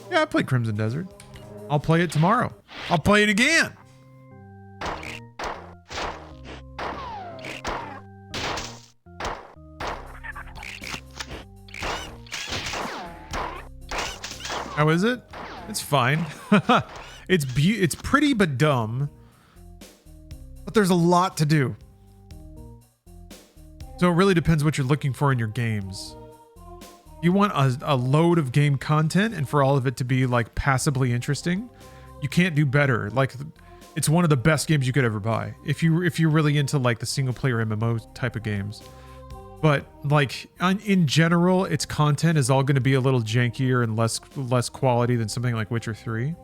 Yeah, I played Crimson Desert. I'll play it tomorrow. I'll play it again! How is it? It's fine. It's pretty but dumb. But there's a lot to do. So it really depends what you're looking for in your games. You want a load of game content and for all of it to be like passably interesting, you can't do better. Like, it's one of the best games you could ever buy. If you're really into like the single player MMO type of games. But like in general, its content is all going to be a little jankier and less quality than something like Witcher 3.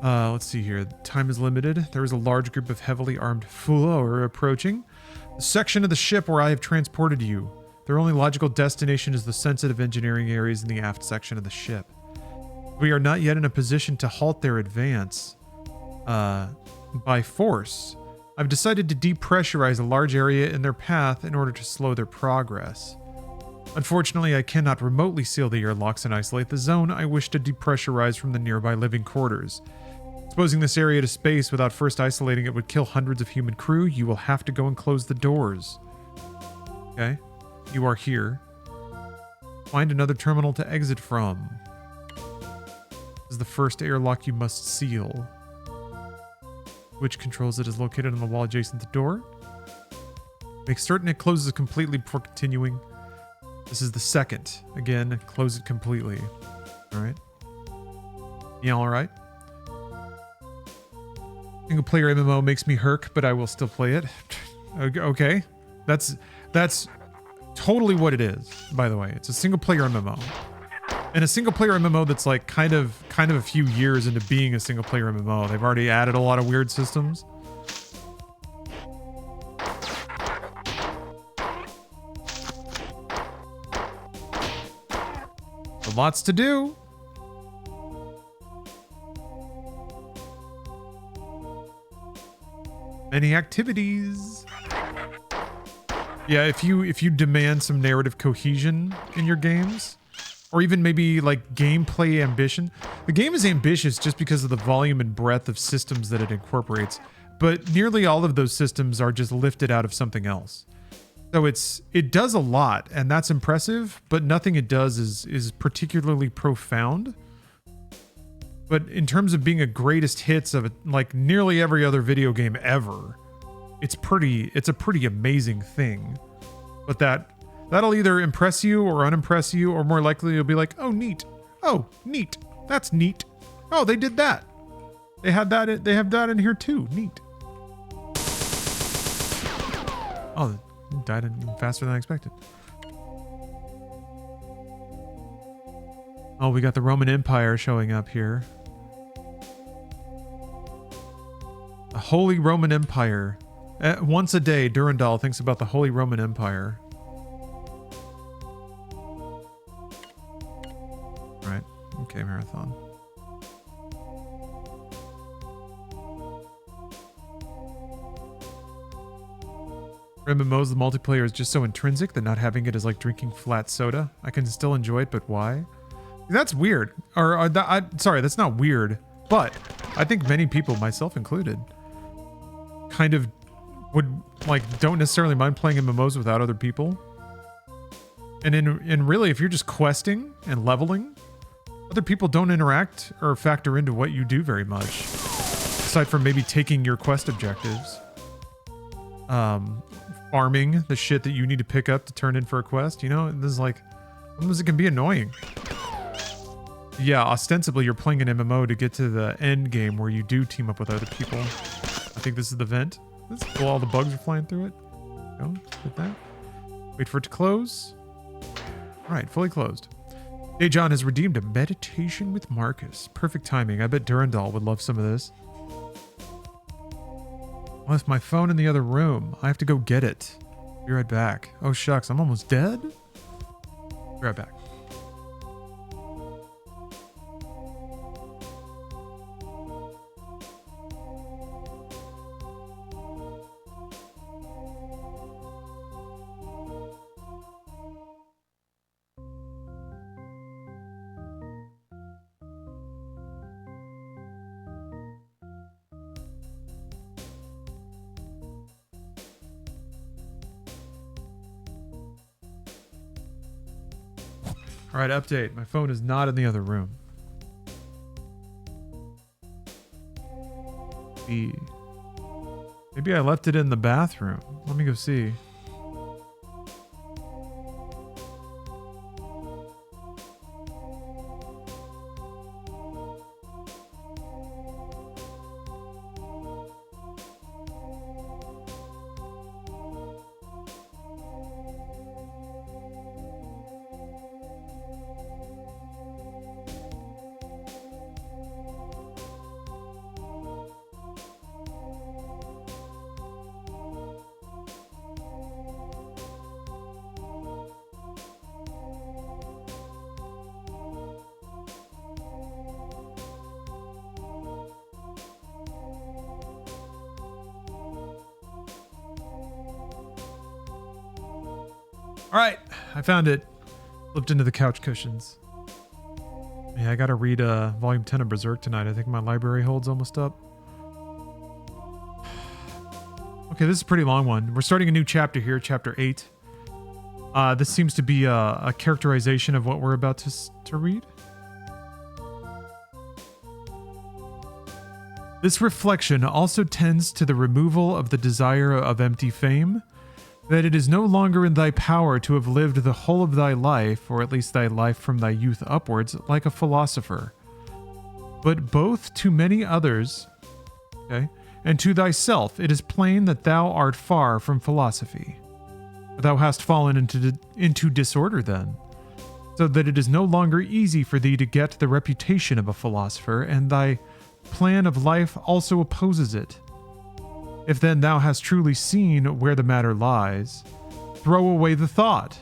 Let's see here. Time is limited. There is a large group of heavily armed Fuller approaching the section of the ship where I have transported you. Their only logical destination is the sensitive engineering areas in the aft section of the ship. We are not yet in a position to halt their advance by force. I've decided to depressurize a large area in their path in order to slow their progress. Unfortunately, I cannot remotely seal the airlocks and isolate the zone I wish to depressurize from the nearby living quarters. Exposing this area to space without first isolating it would kill hundreds of human crew. You will have to go and close the doors. Okay, you are here. Find another terminal to exit from. This is the first airlock you must seal. Which controls it is located on the wall adjacent to the door. Make certain it closes completely before continuing. This is the second. Again, close it completely. Alright. Yeah, alright. Single player MMO makes me herk, but I will still play it. Okay. That's totally what it is, by the way. It's a single player MMO. And a single player MMO that's like kind of a few years into being a single player MMO. They've already added a lot of weird systems. Lots to do. Many activities. Yeah, if you demand some narrative cohesion in your games, or even maybe like gameplay ambition. The game is ambitious just because of the volume and breadth of systems that it incorporates, but nearly all of those systems are just lifted out of something else. So it does a lot, and that's impressive, but nothing it does is particularly profound. But in terms of being a greatest hits of like nearly every other video game ever, it's a pretty amazing thing. But that'll either impress you or unimpress you, or more likely you'll be like, oh neat. Oh, neat. That's neat. Oh, they did that. They have that in here too. Neat. Oh, it died faster than I expected. Oh, we got the Roman Empire showing up here. The Holy Roman Empire. Once a day, Durandal thinks about the Holy Roman Empire. Right. Okay, Marathon. For MMOs, the multiplayer is just so intrinsic that not having it is like drinking flat soda. I can still enjoy it, but why? That's weird. Sorry, that's not weird. But I think many people, myself included, kind of would don't necessarily mind playing MMOs without other people. And really, if you're just questing and leveling, other people don't interact or factor into what you do very much, aside from maybe taking your quest objectives, farming the shit that you need to pick up to turn in for a quest. You know, this is like, sometimes it can be annoying. Yeah, ostensibly you're playing an MMO to get to the end game where you do team up with other people. I think this is the vent. This is cool. All the bugs are flying through it. Go, hit that. Wait for it to close. All right, fully closed. Hey, John has redeemed a meditation with Marcus. Perfect timing. I bet Durandal would love some of this. I left my phone in the other room. I have to go get it. Be right back. Oh, shucks. I'm almost dead? Be right back. All right, update. My phone is not in the other room. Maybe I left it in the bathroom. Let me go see. All right, I found it. Flipped into the couch cushions. Yeah, I gotta read volume 10 of Berserk tonight. I think my library holds almost up. Okay, this is a pretty long one. We're starting a new chapter here, chapter 8. This seems to be a characterization of what we're about to read. This reflection also tends to the removal of the desire of empty fame, that it is no longer in thy power to have lived the whole of thy life, or at least thy life from thy youth upwards, like a philosopher, but both to many others, okay, and to thyself it is plain that thou art far from philosophy. Thou hast fallen into disorder then, so that it is no longer easy for thee to get the reputation of a philosopher, and thy plan of life also opposes it. If then thou hast truly seen where the matter lies, throw away the thought.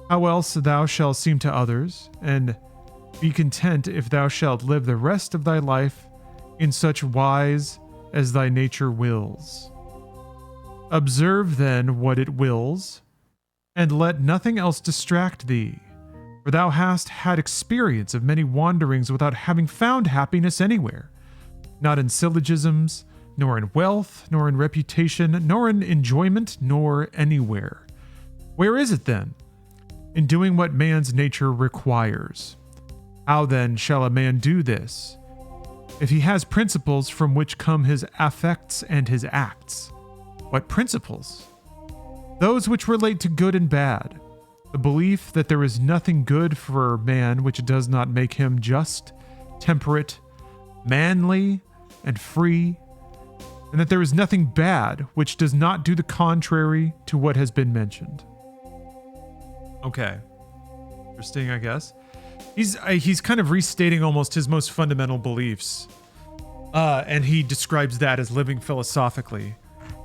How else thou shalt seem to others, and be content if thou shalt live the rest of thy life in such wise as thy nature wills. Observe then what it wills, and let nothing else distract thee, for thou hast had experience of many wanderings without having found happiness anywhere, not in syllogisms, nor in wealth, nor in reputation, nor in enjoyment, nor anywhere. Where is it then? In doing what man's nature requires. How then shall a man do this? If he has principles from which come his affects and his acts. What principles? Those which relate to good and bad. The belief that there is nothing good for man which does not make him just, temperate, manly, and free, and that there is nothing bad which does not do the contrary to what has been mentioned. Okay. Interesting, I guess. He's kind of restating almost his most fundamental beliefs. And he describes that as living philosophically.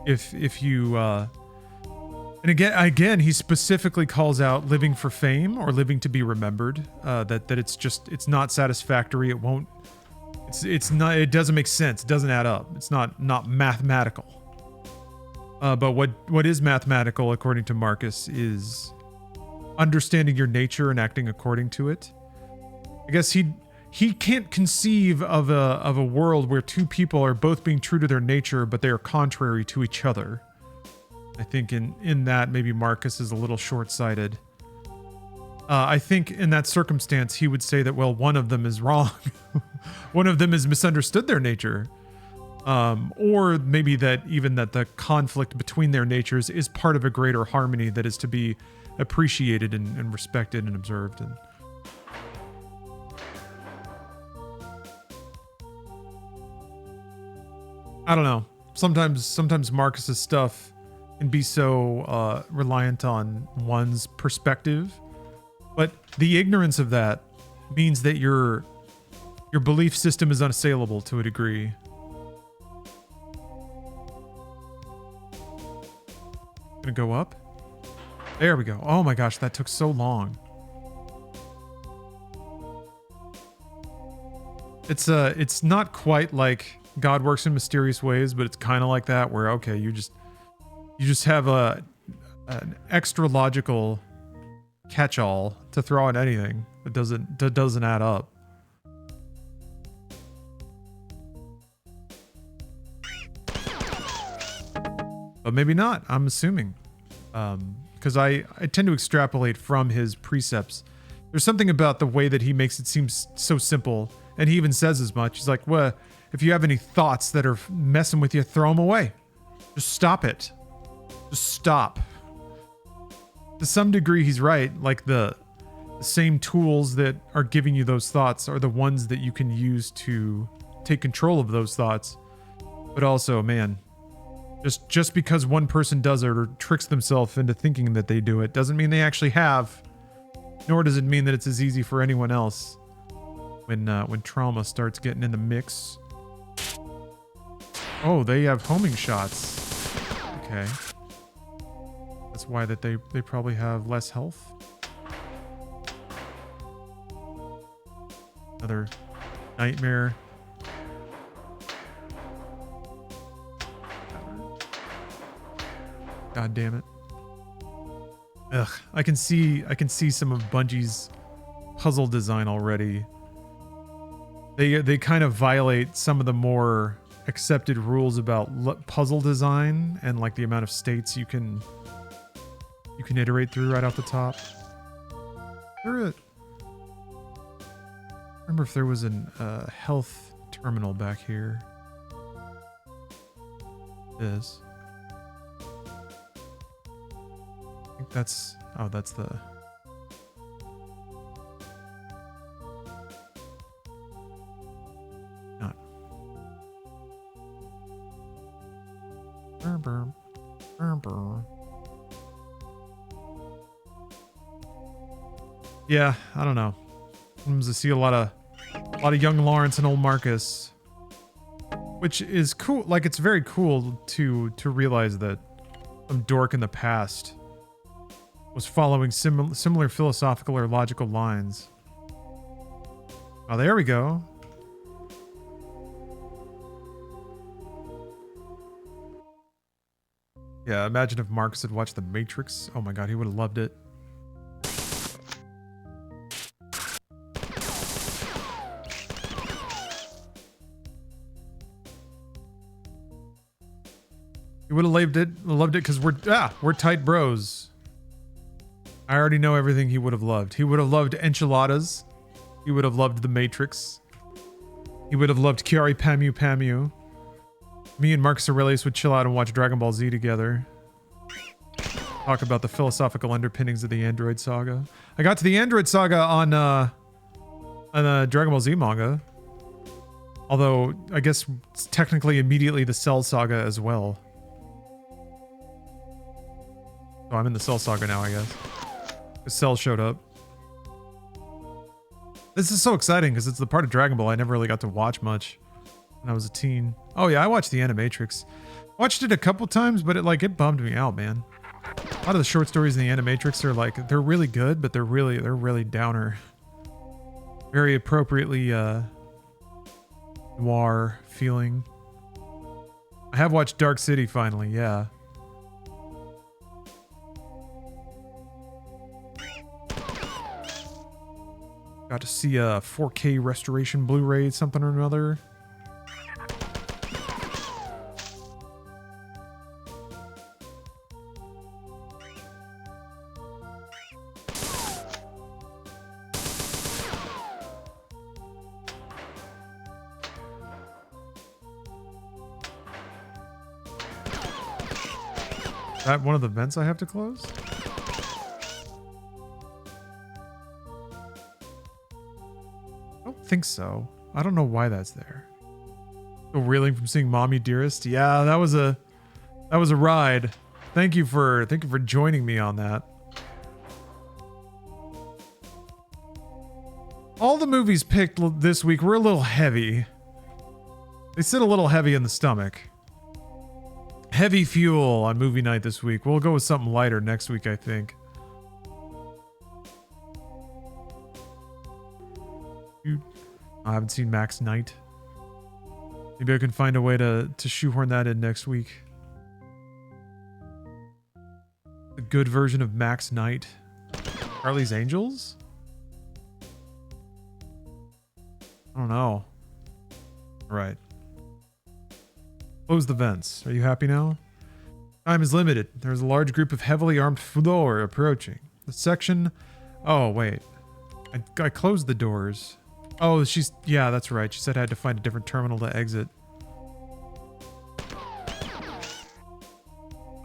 If you and again he specifically calls out living for fame or living to be remembered, that it's not satisfactory. It doesn't make sense. It doesn't add up. It's not mathematical. But what is mathematical according to Marcus is understanding your nature and acting according to it. I guess he can't conceive of a world where two people are both being true to their nature, but they are contrary to each other. I think in that maybe Marcus is a little short-sighted. I think in that circumstance he would say that, well, one of them is wrong. One of them has misunderstood their nature. Or maybe that the conflict between their natures is part of a greater harmony that is to be appreciated and respected and observed. And I don't know. Sometimes Marcus's stuff can be so reliant on one's perspective, but the ignorance of that means that your belief system is unassailable to a degree. Gonna go up? There we go. Oh my gosh, that took so long. It's not quite like God works in mysterious ways, but it's kind of like that where, okay, you just have an extra logical catch-all to throw at anything that doesn't add up. But maybe not, I'm assuming. Because I tend to extrapolate from his precepts. There's something about the way that he makes it seem so simple, and he even says as much. He's like, well, if you have any thoughts that are messing with you, throw them away. Just stop it. Just stop. To some degree, he's right. Like the same tools that are giving you those thoughts are the ones that you can use to take control of those thoughts. But also, man, just because one person does it or tricks themselves into thinking that they do it doesn't mean they actually have. Nor does it mean that it's as easy for anyone else when trauma starts getting in the mix. Oh, they have homing shots. Okay. That's why that they probably have less health. Another nightmare. God damn it. Ugh, I can see some of Bungie's puzzle design already. They kind of violate some of the more accepted rules about puzzle design and like the amount of states you can iterate through right off the top. Remember if there was an health terminal back here. This. I think that's the. Not. Yeah, I don't know. Sometimes I see a lot of young Lawrence and old Marcus, which is cool. Like, it's very cool to realize that some dork in the past was following similar philosophical or logical lines. Oh, there we go. Yeah, imagine if Marcus had watched The Matrix. Oh my god, he would have loved it. He would have loved it because we're tight bros. I already know everything he would have loved. He would have loved enchiladas. He would have loved The Matrix. He would have loved Kiari Pamu Pamu. Me and Marcus Aurelius would chill out and watch Dragon Ball Z together. Talk about the philosophical underpinnings of the Android Saga. I got to the Android Saga on the Dragon Ball Z manga. Although, I guess it's technically immediately the Cell Saga as well. So I'm in the Cell Saga now, I guess. The Cell showed up. This is so exciting because it's the part of Dragon Ball I never really got to watch much when I was a teen. Oh yeah, I watched the Animatrix. Watched it a couple times, but it bummed me out, man. A lot of the short stories in the Animatrix are like, they're really good, but they're really downer. Very appropriately noir feeling. I have watched Dark City finally, yeah. Got to see a 4K restoration Blu-ray, something or another. Is that one of the vents I have to close? I don't think so. I don't know why that's there. Still reeling from seeing Mommy Dearest. Yeah, that was a ride. Thank you for joining me on that. All the movies picked this week were a little heavy. They sit a little heavy in the stomach. Heavy fuel on movie night this week. We'll go with something lighter next week, I think. I haven't seen Max Knight. Maybe I can find a way to shoehorn that in next week. A good version of Max Knight. Charlie's Angels? I don't know. All right. Close the vents. Are you happy now? Time is limited. There's a large group of heavily armed Fudor approaching. The section... Oh, wait. I closed the doors. Oh, yeah, that's right. She said I had to find a different terminal to exit.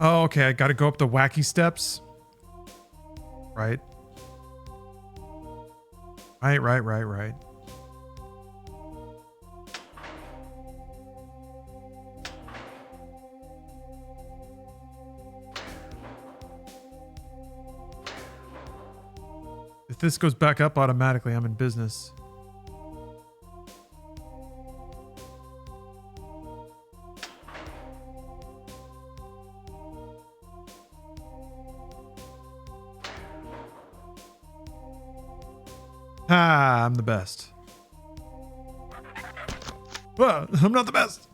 Oh, okay. I gotta go up the wacky steps. Right. Right. If this goes back up automatically, I'm in business. Ah, I'm the best. Well, I'm not the best.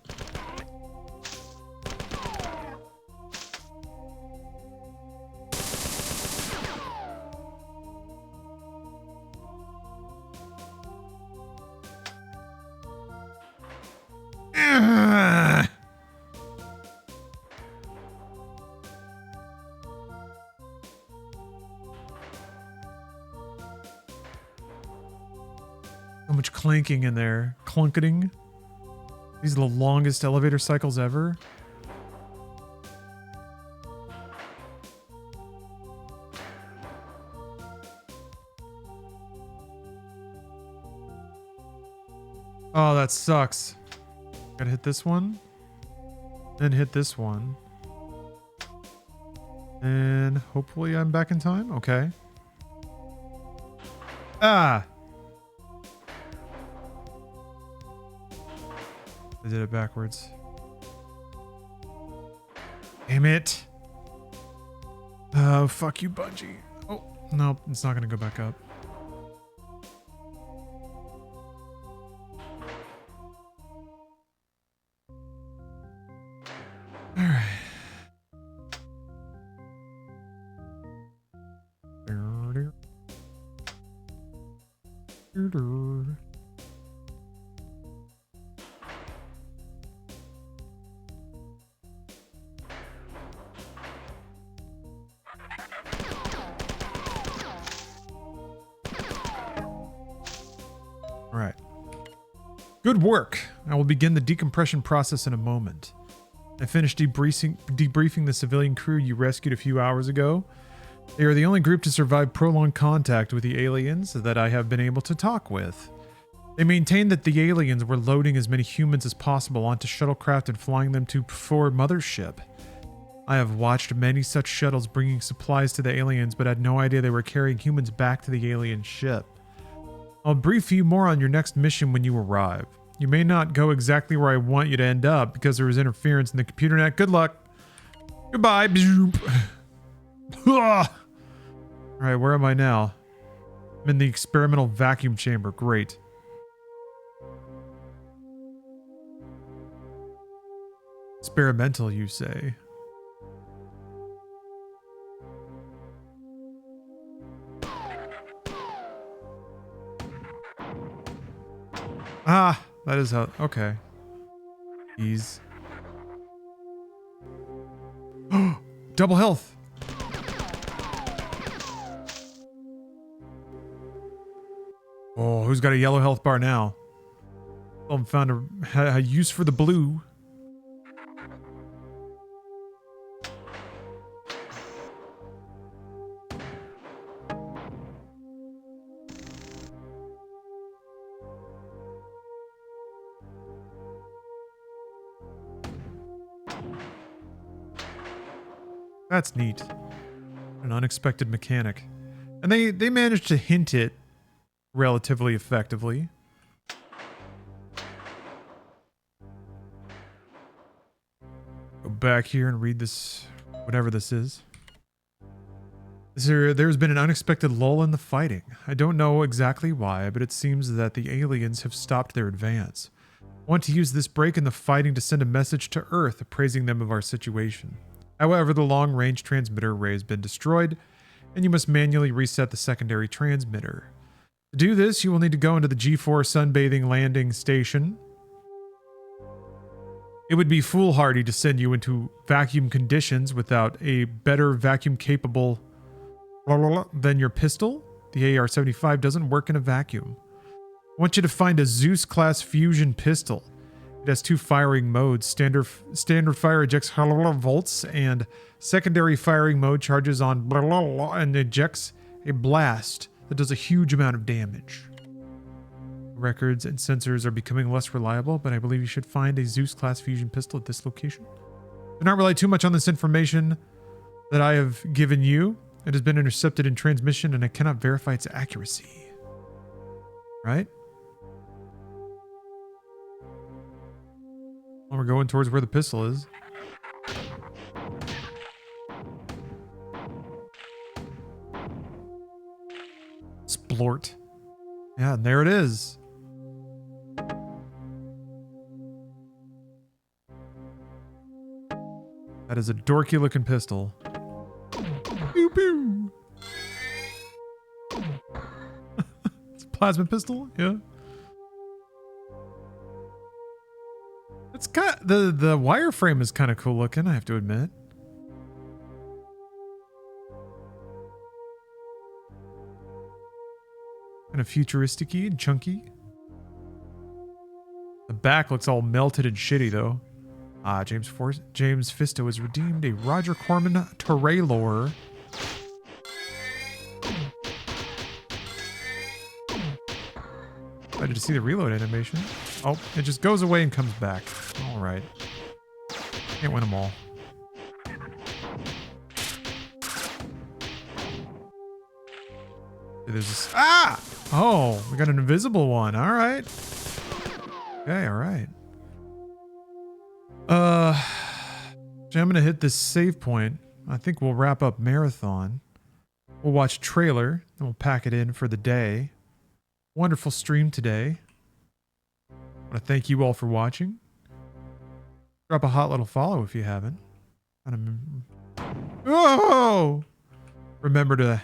So much clanking in there. Clunketing. These are the longest elevator cycles ever. Oh, that sucks. Gotta hit this one. Then hit this one. And hopefully I'm back in time. Okay. Ah! I did it backwards. Damn it. Oh, fuck you, Bungie. Oh, no, it's not gonna go back up. Alright. Good work. I will begin the decompression process in a moment. I finished debriefing the civilian crew you rescued a few hours ago. They are the only group to survive prolonged contact with the aliens that I have been able to talk with. They maintain that the aliens were loading as many humans as possible onto shuttlecraft and flying them to Four Mothership. I have watched many such shuttles bringing supplies to the aliens, but had no idea they were carrying humans back to the alien ship. I'll brief you more on your next mission when you arrive. You may not go exactly where I want you to end up because there is interference in the computer net. Good luck. Goodbye. Alright, where am I now? I'm in the experimental vacuum chamber. Great. Experimental, you say? Ah, that is how... Okay. Ease. Double health! Oh, who's got a yellow health bar now? Someone found a use for the blue. That's neat. An unexpected mechanic. And they managed to hint it relatively effectively. Go back here and read this, whatever this is. There's been an unexpected lull in the fighting. I don't know exactly why, but it seems that the aliens have stopped their advance. I want to use this break in the fighting to send a message to Earth appraising them of our situation. However, the long-range transmitter array has been destroyed, and you must manually reset the secondary transmitter. To do this, you will need to go into the G4 sunbathing landing station. It would be foolhardy to send you into vacuum conditions without a better vacuum-capable than your pistol. The AR-75 doesn't work in a vacuum. I want you to find a Zeus-class fusion pistol. It has two firing modes. Standard fire ejects volts, and secondary firing mode charges on and ejects a blast that does a huge amount of damage. Records and sensors are becoming less reliable, but I believe you should find a Zeus-class fusion pistol at this location. Do not rely too much on this information that I have given you. It has been intercepted in transmission, and I cannot verify its accuracy. Right? Well, we're going towards where the pistol is. Splort. Yeah, and there it is. That is a dorky looking pistol. Pew pew. It's a plasma pistol? Yeah. It's got the wireframe is kind of cool looking, I have to admit. Kind of futuristic-y and chunky. The back looks all melted and shitty though. James Fisto has redeemed a Roger Corman Terrailor. Excited to see the reload animation. Oh, it just goes away and comes back. All right. Can't win them all. There's this. Ah! Oh, we got an invisible one. All right. Okay, all right. So I'm gonna hit this save point. I think we'll wrap up Marathon. We'll watch trailer, and we'll pack it in for the day. Wonderful stream today. I want to thank you all for watching. Drop a hot little follow if you haven't. Oh! Remember to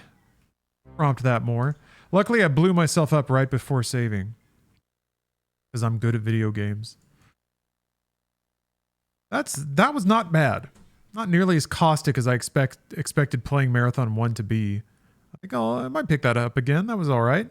prompt that more. Luckily, I blew myself up right before saving. Because I'm good at video games. That was not bad. Not nearly as caustic as I expected playing Marathon 1 to be. I think I might pick that up again. That was alright.